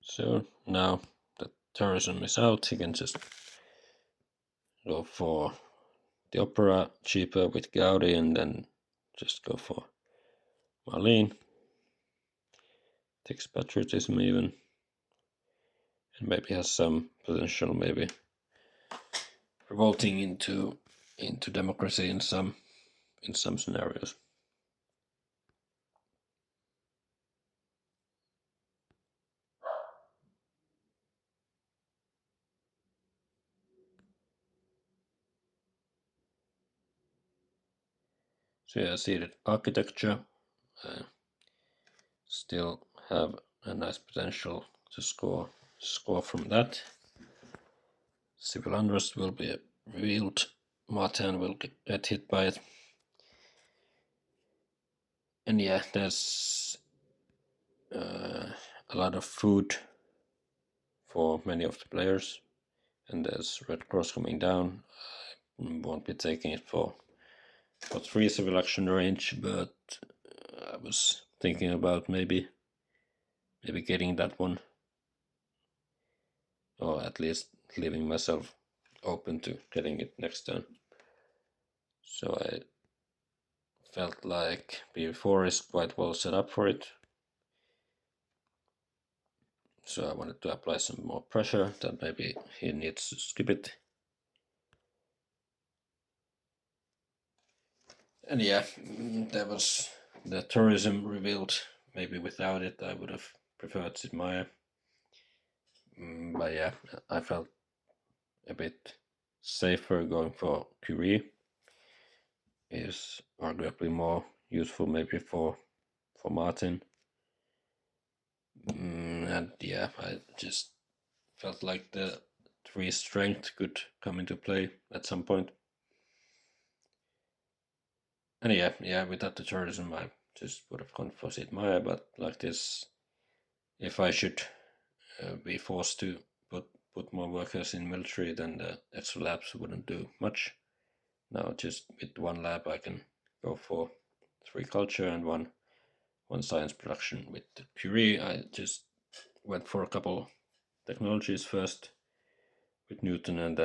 So now that terrorism is out, he can just go for the opera cheaper with Gaudi, and then just go for Marlene. Takes patriotism even, and maybe has some potential, maybe revolting into democracy in some scenarios. So yeah, seeded architecture. Still have a nice potential to score from that. Civil unrest will be revealed. Martin will get hit by it. And yeah, there's a lot of food for many of the players, and there's Red Cross coming down. I won't be taking it for 3 civil action range, but I was thinking about maybe getting that one, or at least leaving myself open to getting it next turn. So I felt like pv4 is quite well set up for it. So I wanted to apply some more pressure, that maybe he needs to skip it. And yeah, there was the tourism revealed. Maybe without it I would have preferred Sid Meier. But yeah, I felt a bit safer going for Curie. Is arguably more useful maybe for Martin. And yeah, I just felt like the 3 strength could come into play at some point. And yeah, without the tourism I just would have gone for Sid Meier, but like this, if I should be forced to put more workers in military, then the extra labs wouldn't do much. Now just with 1 lab I can go for 3 culture and one science production. With the Curie I just went for a couple technologies first with Newton, and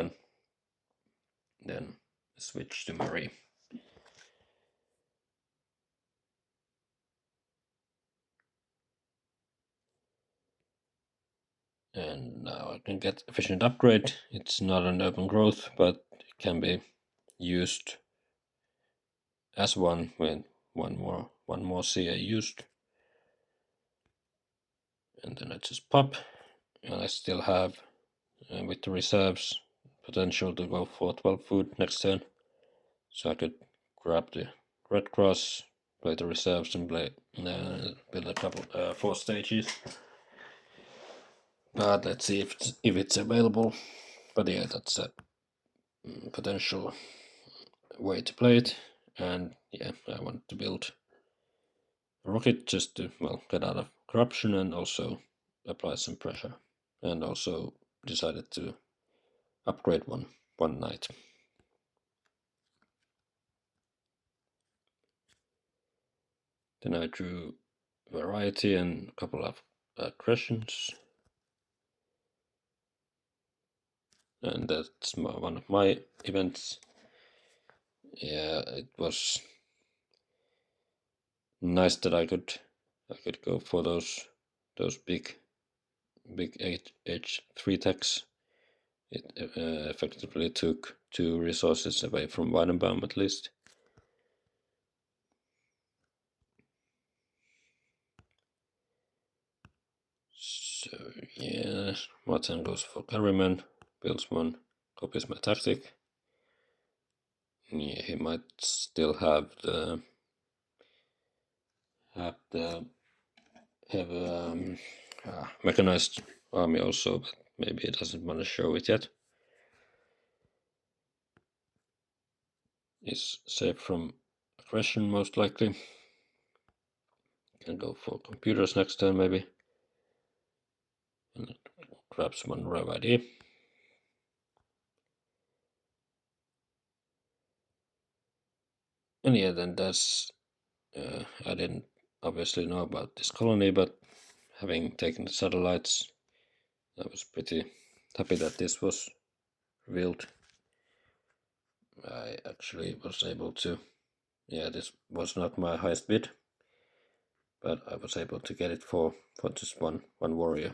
then switched to Marie. And now I can get efficient upgrade. It's not an open growth, but it can be used as one when one more CA used. And then I just pop, and I still have with the reserves potential to go for 12 food next turn. So I could grab the Red Cross, play the reserves, and build a couple 4 stages. But let's see if it's available. But yeah, that's a potential way to play it. And yeah, I want to build a rocket just to, well, get out of corruption and also apply some pressure. And also decided to upgrade one knight. Then I drew variety and a couple of questions. And that's one of my events. Yeah, it was nice that I could go for those big H3 techs. It effectively took 2 resources away from Weidenbaum at least. So yeah, Martin goes for Carryman, builds one, copies my tactic. Yeah, he might still have mechanized army also, but maybe he doesn't want to show it yet. He's safe from aggression most likely. Can go for computers next turn maybe. And grabs 1 rev ID. And yeah, then that's I didn't obviously know about this colony, but having taken the satellites, I was pretty happy that this was revealed. I actually was able to, this was not my highest bid, but I was able to get it for just one warrior,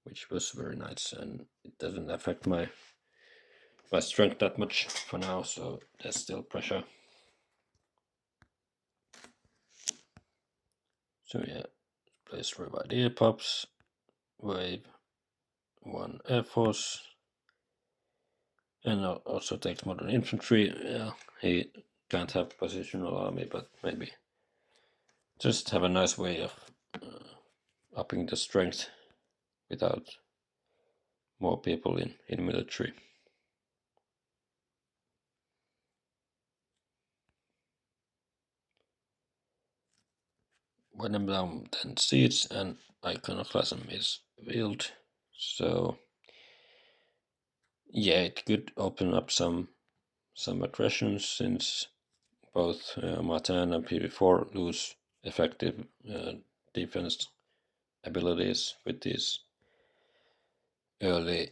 which was very nice, and it doesn't affect my strength that much for now, so there's still pressure. So yeah, place rev idea pops, wave 1 Air Force, and also takes modern infantry. Yeah, he can't have positional army, but maybe just have a nice way of upping the strength without more people in military. Weidenbaum then seeds, and iconoclasm is built. So yeah, it could open up some aggression, since both Martin and pv4 lose effective defense abilities with these early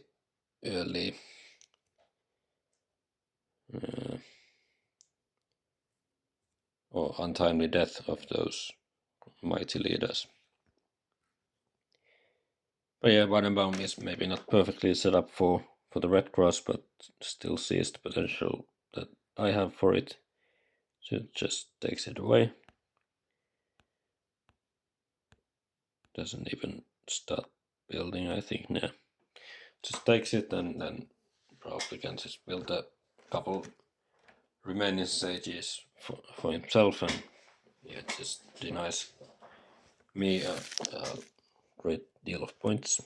or untimely death of those mighty leaders. But yeah, Weidenbaum is maybe not perfectly set up for the red cross, but still sees the potential that I have for it. So it just takes it away. Doesn't even start building, I think. Nah. Just takes it, and then probably can just build a couple remaining sages for himself, and yeah, it just denies me a great deal of points.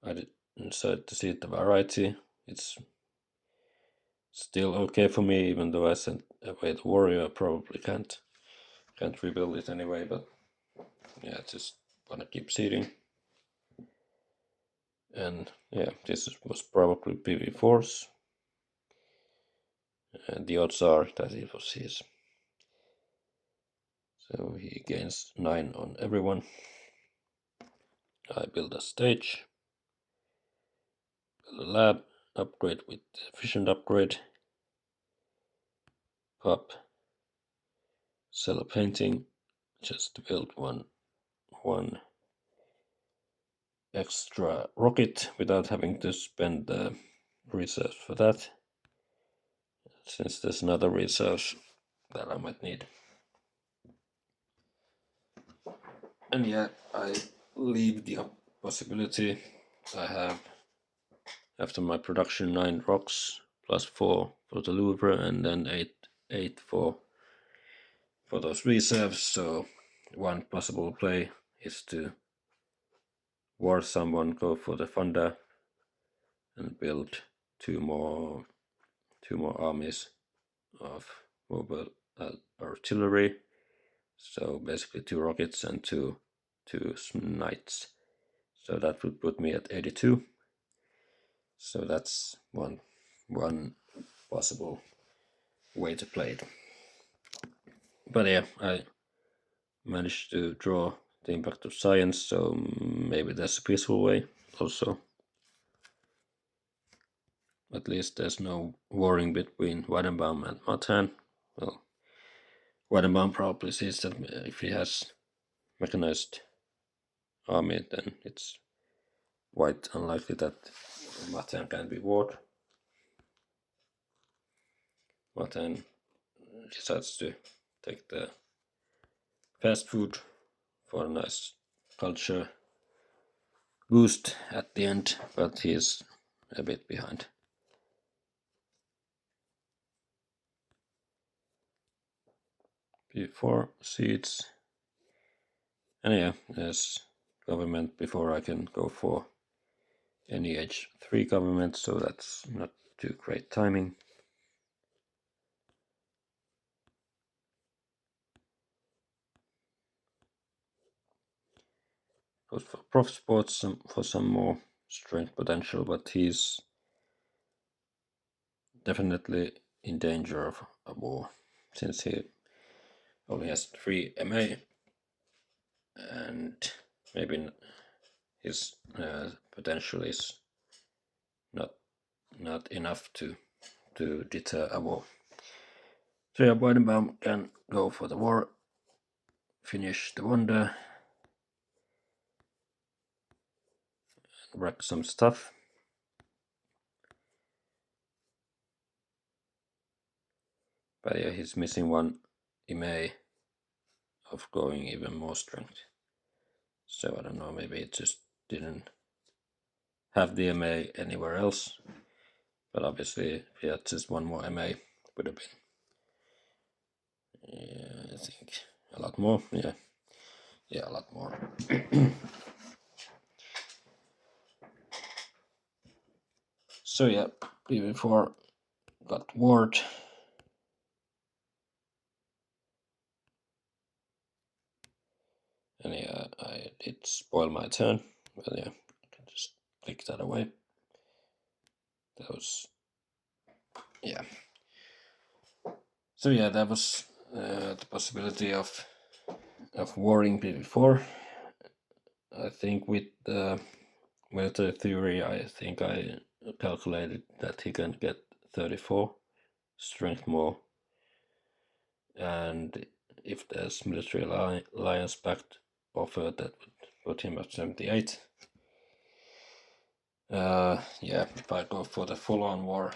I decided to see the variety. It's still okay for me, even though I sent away the warrior. I probably can't rebuild it anyway, but yeah, just wanna keep seeding. And yeah, this was probably pv4's, and the odds are that it was his. So he gains 9 on everyone. I build a stage, build a lab, upgrade with efficient upgrade, pop, sell a painting, just to build one extra rocket without having to spend the reserves for that, since there's another resource that I might need. And yeah, I leave the possibility. I have, after my production, 9 rocks plus 4 for the Louvre, and then 8 for those reserves. So one possible play is to war someone, go for the Funda, and build two more armies of mobile artillery. So basically 2 rockets and 2 knights. So that would put me at 82. So that's one possible way to play it. But yeah, I managed to draw the impact of science, so maybe there's a peaceful way also. At least there's no warring between Weidenbaum and Martin. Well, Weidenbaum probably sees that if he has mechanized army, then it's quite unlikely that Martin can be warred. Martin decides to take the fast food for a nice culture boost at the end, but he's a bit behind. P4 seats. And yeah, there's government before I can go for any H3 government, so that's not too great timing. Goes for Prof Sports for some more strength potential, but he's definitely in danger of a war, since he only has 3 MA, and maybe his potential is not enough to deter a war. So yeah, Weidenbaum can go for the war, finish the wonder, wreck some stuff. But yeah, he's missing 1 MA of going even more strength. So I don't know, maybe it just didn't have the MA anywhere else. But obviously, if he had just 1 more MA, would have been, I think, a lot more. Yeah, a lot more. So yeah, pv4 got ward. And yeah, I did spoil my turn. Well, yeah, I can just click that away. That was, yeah. So yeah, that was the possibility of warring pv4. I think with the military theory, I think I calculated that he can get 34 strength more, and if there's military alliance pact offer, that would put him at 78. Yeah, if I go for the full-on war,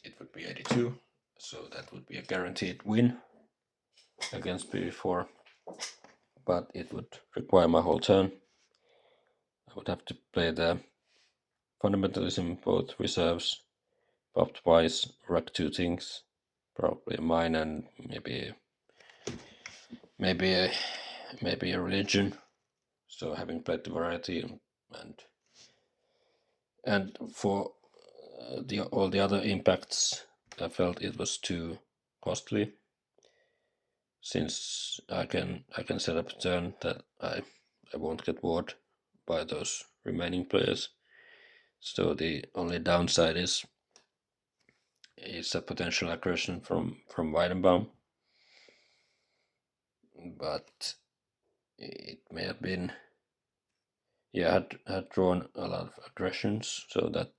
it would be 82, so that would be a guaranteed win against pv4, but it would require my whole turn. I would have to play the fundamentalism, both reserves, pop twice, wreck 2 things, probably a mine and maybe a religion. So having played the variety and for all the other impacts, I felt it was too costly, since I can set up a turn that I won't get warred by those remaining players. So the only downside is a potential aggression from Weidenbaum, but it may have been, yeah, had drawn a lot of aggressions, so that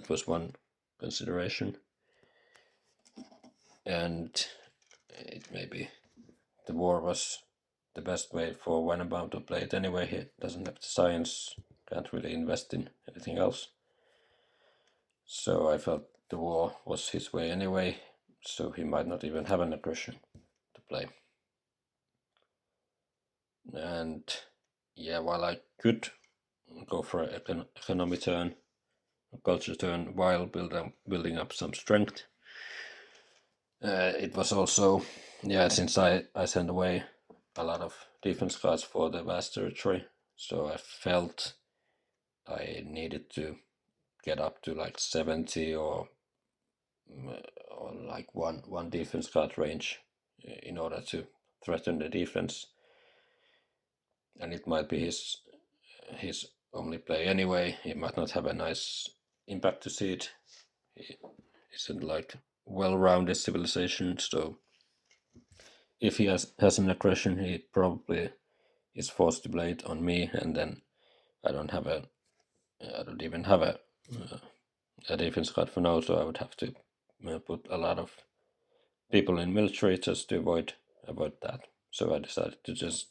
was one consideration. And it maybe the war was the best way for Weidenbaum to play it anyway. He doesn't have the science, can't really invest in anything else. So I felt the war was his way anyway, so he might not even have an aggression to play. And yeah, while I could go for an economy turn, a culture turn, while building up some strength, it was also, yeah, since I sent away a lot of defense cards for the vast territory, so I felt I needed to get up to like 70 or like one defense card range in order to threaten the defense. And it might be his only play anyway. He might not have a nice impact to see it. He isn't like well-rounded civilization, so if he has an aggression, he probably is forced to play it on me, and then I don't even have a defense card for now, so I would have to put a lot of people in military just to avoid that. So I decided to just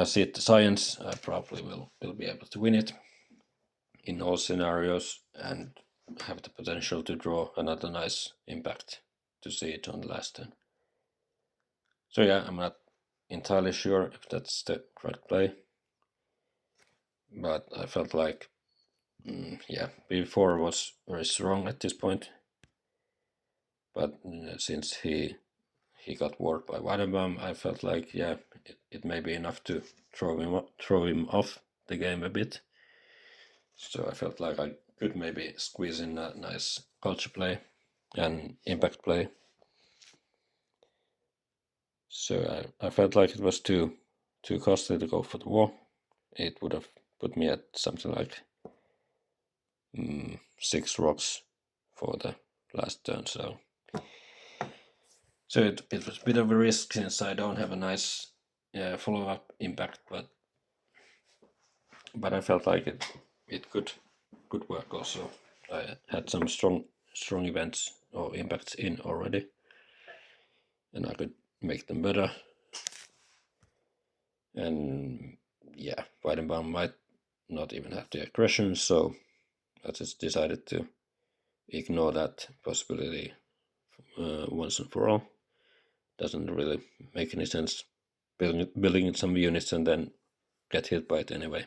see the science. I probably will be able to win it in all scenarios and have the potential to draw another nice impact to see it on the last turn. So yeah, I'm not entirely sure if that's the correct play, but I felt like yeah, pv4 was very strong at this point, but since he got warped by Weidenbaum, I felt like, yeah, it may be enough to throw him off the game a bit. So I felt like I could maybe squeeze in a nice culture play and impact play. So I felt like it was too costly to go for the war. It would have put me at something like 6 rocks for the last turn. So it was a bit of a risk, since I don't have a nice follow-up impact, but I felt like it could work also. I had some strong events or impacts in already, and I could make them better. And yeah, Weidenbaum might not even have the aggression, so I just decided to ignore that possibility once and for all. Doesn't really make any sense building some units and then get hit by it anyway.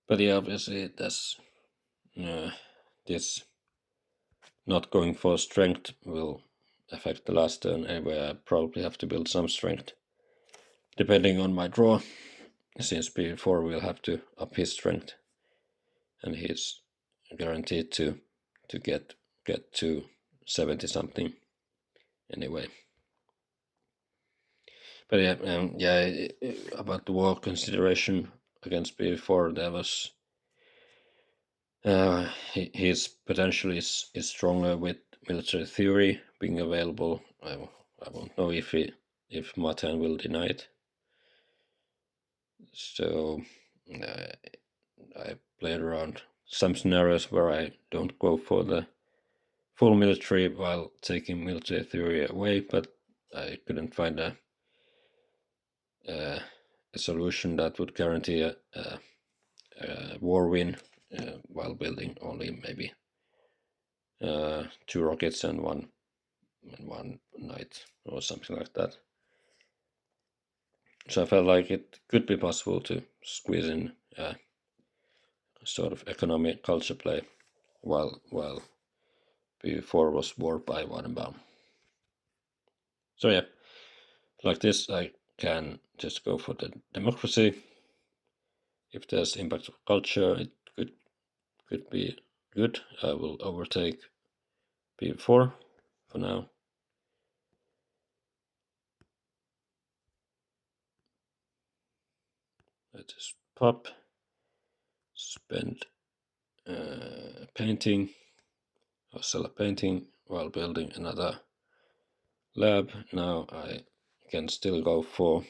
But yeah, obviously this not going for strength will affect the last turn anyway. I probably have to build some strength depending on my draw, since pv4 will have to up his strength, and he's guaranteed to get to 70 something anyway. But yeah, about the war consideration against pv4, there was his potential is stronger with military theory being available. I won't know if Martin will deny it. So I played around some scenarios where I don't go for the full military while taking military theory away, but I couldn't find a solution that would guarantee a war win while building only maybe 2 rockets and one knight or something like that. So I felt like it could be possible to squeeze in a sort of economic culture play while pv4 was warped by Weidenbaum. So yeah, like this I can just go for the democracy. If there's impact of culture, it could be good. I will overtake pv4 for now. I just pop, spend painting, or sell a painting while building another lab. Now I can still go for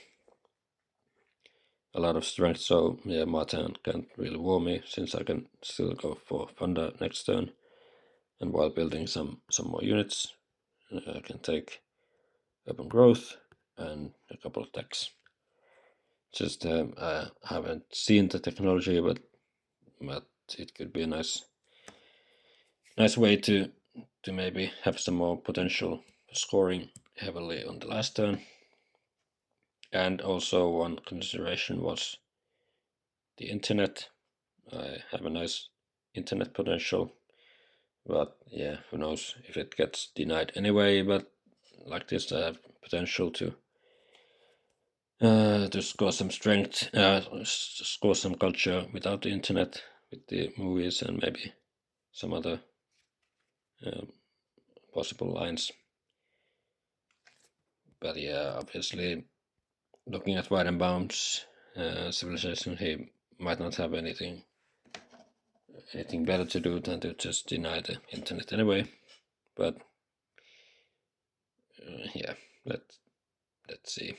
a lot of strength, so yeah, Martin can't really war me since I can still go for thunder next turn. And while building some more units, I can take urban growth and a couple of attacks. Just I haven't seen the technology, but it could be a nice way to maybe have some more potential scoring heavily on the last turn. And also one consideration was the internet. I have a nice internet potential, but yeah, who knows if it gets denied anyway. But like this, I have potential to score some strength, score some culture without the internet, with the movies and maybe some other possible lines. But yeah, obviously, looking at Weidenbaum's civilization, he might not have anything better to do than to just deny the internet anyway. But yeah, let's see.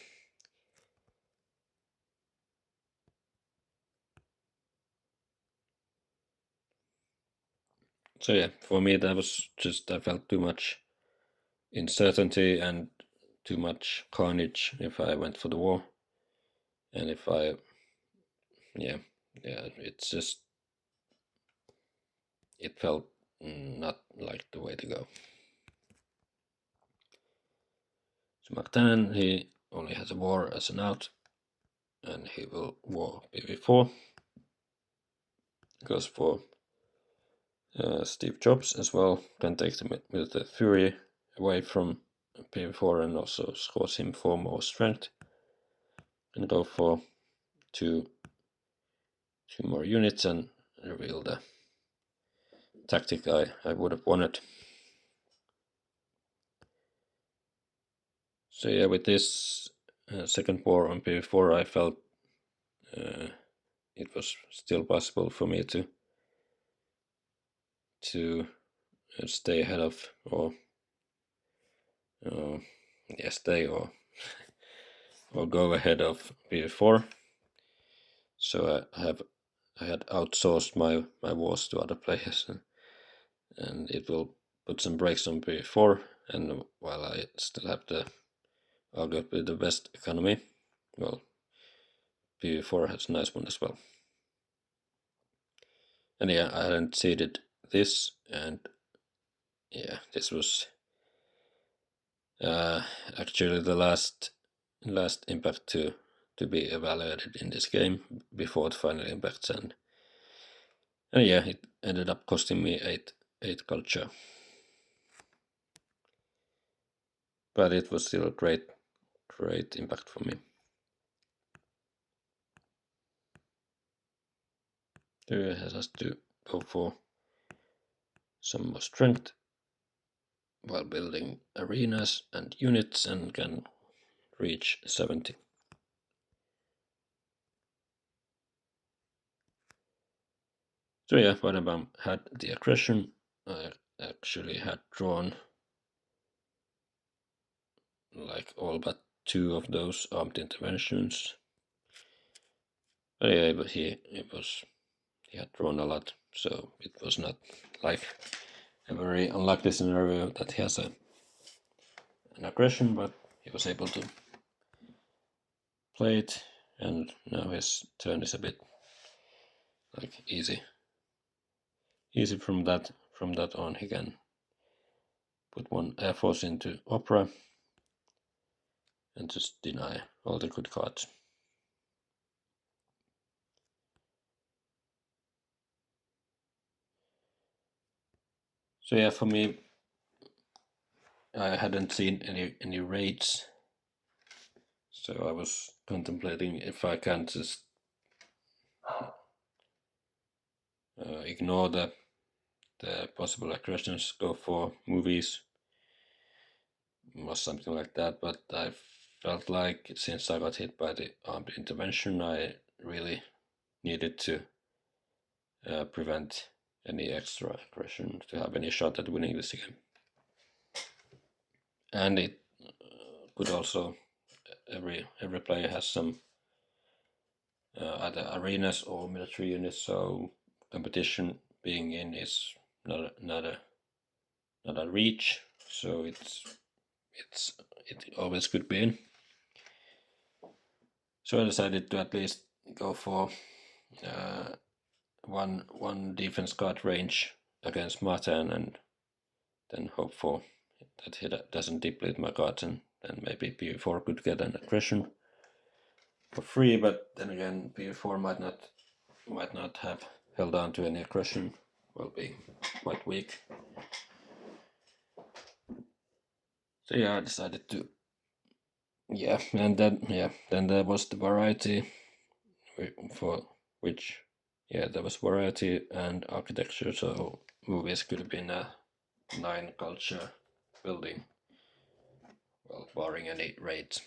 So yeah, for me that was just, I felt too much uncertainty and too much carnage if I went for the war. And if I, yeah, it's just, it felt not like the way to go. So Martin, he only has a war as an out, and he will war pv4. Goes for Steve Jobs as well, can take the military fury away from pv4 and also scores him 4 more strength, and go for two more units and reveal the tactic I would have wanted. So yeah, with this second war on pv4, I felt it was still possible for me to stay ahead of, or stay or go ahead of pv4. So I had outsourced my wars to other players, and it will put some brakes on pv4. And while I still have arguably the best economy, well, pv4 has a nice one as well. And yeah, I hadn't seeded this, and yeah, this was actually the last impact to be evaluated in this game before the final impacts, and yeah, it ended up costing me 8 culture, but it was still a great impact for me. There has to go for some more strength while building arenas and units, and can reach 70. So yeah, Weidenbaum had the aggression. I actually had drawn like all but 2 of those armed interventions. But yeah, but he had drawn a lot, so it was not like a very unlikely scenario that he has an aggression, but he was able to play it, and now his turn is a bit like easy from that on. He can put 1 air force into opera and just deny all the good cards. So yeah, for me, I hadn't seen any raids, so I was contemplating if I can just ignore the possible aggressions, go for movies or something like that. But I felt like since I got hit by the armed intervention, I really needed to prevent any extra aggression to have any shot at winning this game. And it could also, every player has some either arenas or military units, so competition being in is not a reach, so it always could be in. So I decided to at least go for one defense card range against Martin, and then hope for that he doesn't deplete my cards, and then maybe pv4 could get an aggression for free. But then again, pv4 might not have held on to any aggression, will be quite weak. So yeah, I decided to, and then there was the variety, for which, there was variety and architecture, so movies could have been a 9 culture building, well, barring any raids.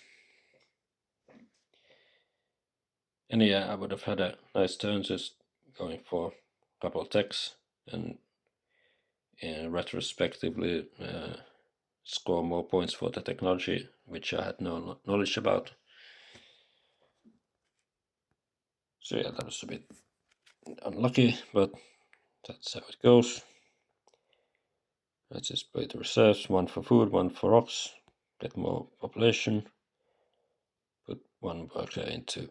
And I would have had a nice turn just going for a couple of techs and retrospectively score more points for the technology, which I had no knowledge about. So yeah, that was a bit unlucky, but that's how it goes. I just play the reserves, 1 for food, 1 for rocks, get more population, put 1 worker into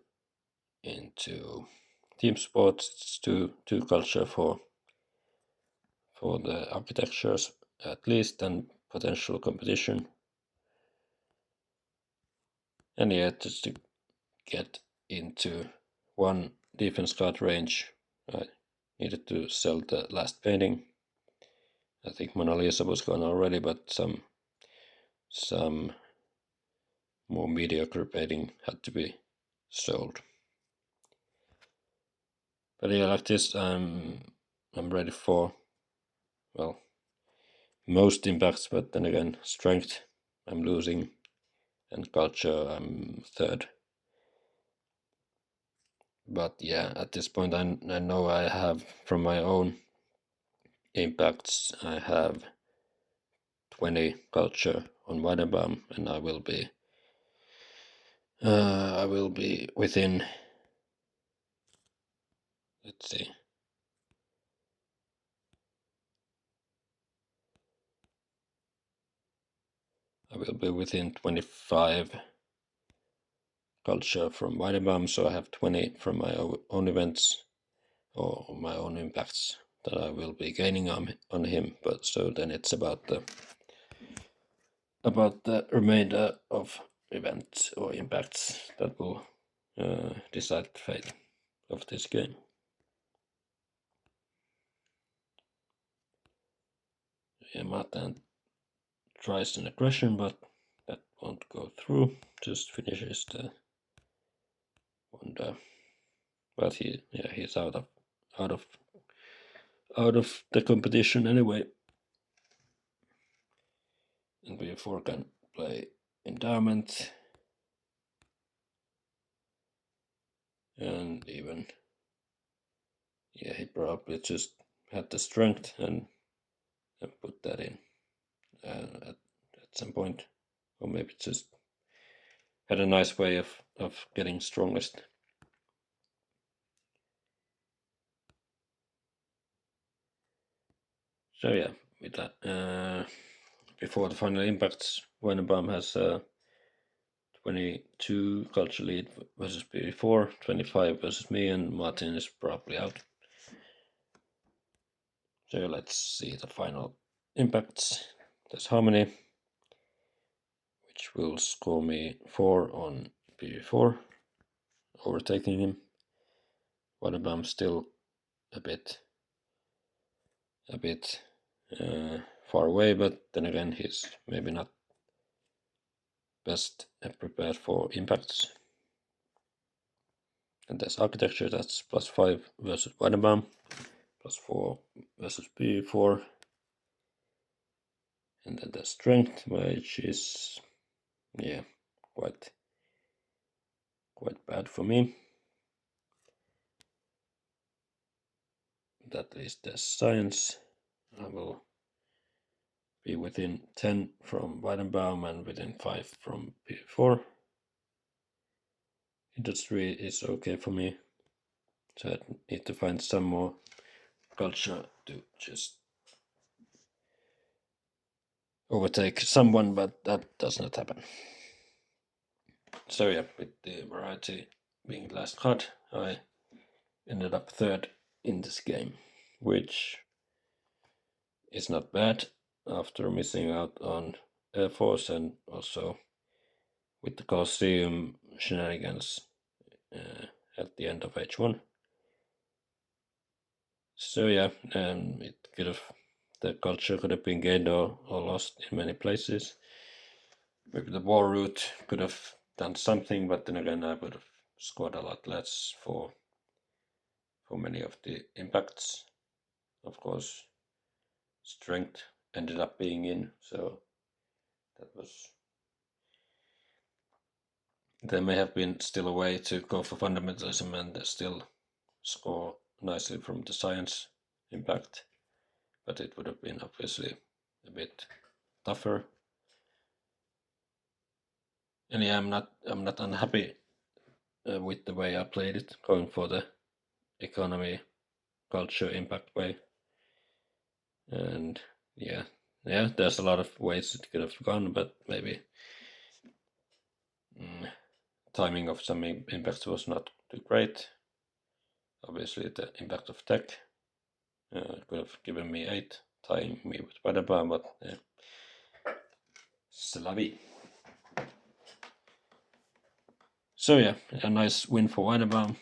team sports. It's 2 culture for the architectures at least, and potential competition. And just to get into 1 defense card range, I needed to sell the last painting. I think Mona Lisa was gone already, but some more mediocre painting had to be sold. But like this, I'm ready for, well, most impacts, but then again, strength I'm losing, and culture I'm 3rd. But at this point I know I have, from my own impacts, I have 20 culture on Weidenbaum, and I will be within, let's see, I will be within 25 culture from Weidenbaum, so I have 20 from my own events or my own impacts that I will be gaining on him. But so then it's about the remainder of events or impacts that will decide the fate of this game. Martin tries an aggression, but that won't go through. Just finishes the wonder. But he's out of the competition anyway. And pv4 can play endowment, and even, yeah, he probably just had the strength and put that in at some point, or maybe just had a nice way of getting strongest. So yeah, with that, before the final impacts, Weidenbaum has 22 culture lead versus pv4, 25 versus me, and Martin is probably out. So let's see the final impacts. There's Harmony, which will score me 4 on pv4, overtaking him. Weidenbaum still a bit far away, but then again he's maybe not best prepared for impacts. And there's Architecture, that's +5 versus Weidenbaum, +4 versus pv4. And then the Strength, which is, yeah, quite bad for me. That is the Science. I will be within 10 from Weidenbaum and within 5 from pv4. Industry is okay for me, so I need to find some more culture to just overtake someone, but that does not happen. So yeah, with the variety being the last card, I ended up 3rd in this game, which is not bad after missing out on Air Force and also with the Colosseum shenanigans at the end of H1. So yeah, the culture could have been gained or lost in many places. Maybe the war route could have done something, but then again I would have scored a lot less for many of the impacts. Of course, Strength ended up being in, so that was... There may have been still a way to go for fundamentalism and still score nicely from the Science impact, but it would have been obviously a bit tougher. And yeah, I'm not unhappy with the way I played it, going for the economy, culture, impact way. And yeah, there's a lot of ways it could have gone, but maybe timing of some impacts was not too great. Obviously, the impact of tech could have given me 8, tying me with Weidenbaum, but c'est la vie. So yeah, a nice win for Weidenbaum,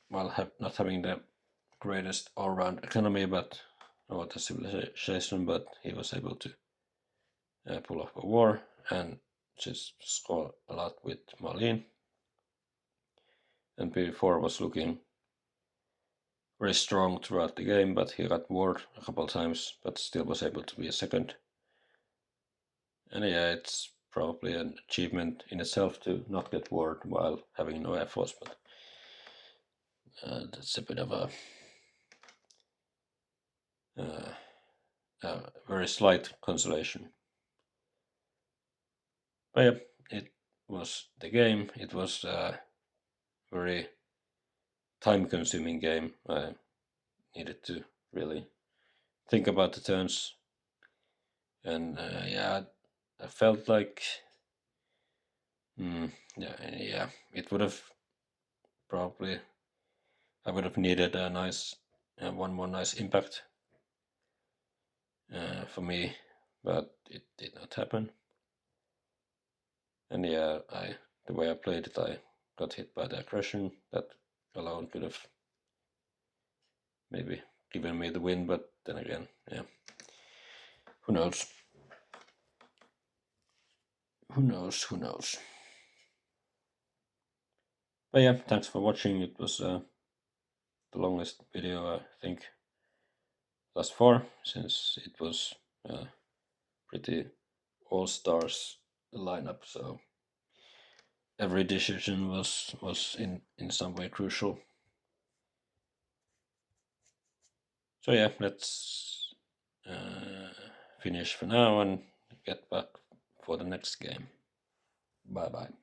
while not having the greatest all-round economy, or the civilization, but he was able to pull off a war and just score a lot with Marlene. And pv4 was looking very strong throughout the game, but he got warred a couple times, but still was able to be a 2nd. And yeah, it's probably an achievement in itself to not get warred while having no Air Force, but that's a bit of a very slight consolation. But yeah, it was the game. It was a very time-consuming game. I needed to really think about the turns, and yeah, I felt like it would have probably, I would have needed a nice one more nice impact for me, but it did not happen. And yeah, the way I played it, I got hit by the aggression. That alone could have maybe given me the win, but then again, yeah, who knows? Who knows? But yeah, thanks for watching. It was the longest video, I think, thus far, since it was pretty all-stars lineup, so every decision was in some way crucial. So yeah, let's finish for now and get back for the next game. Bye bye.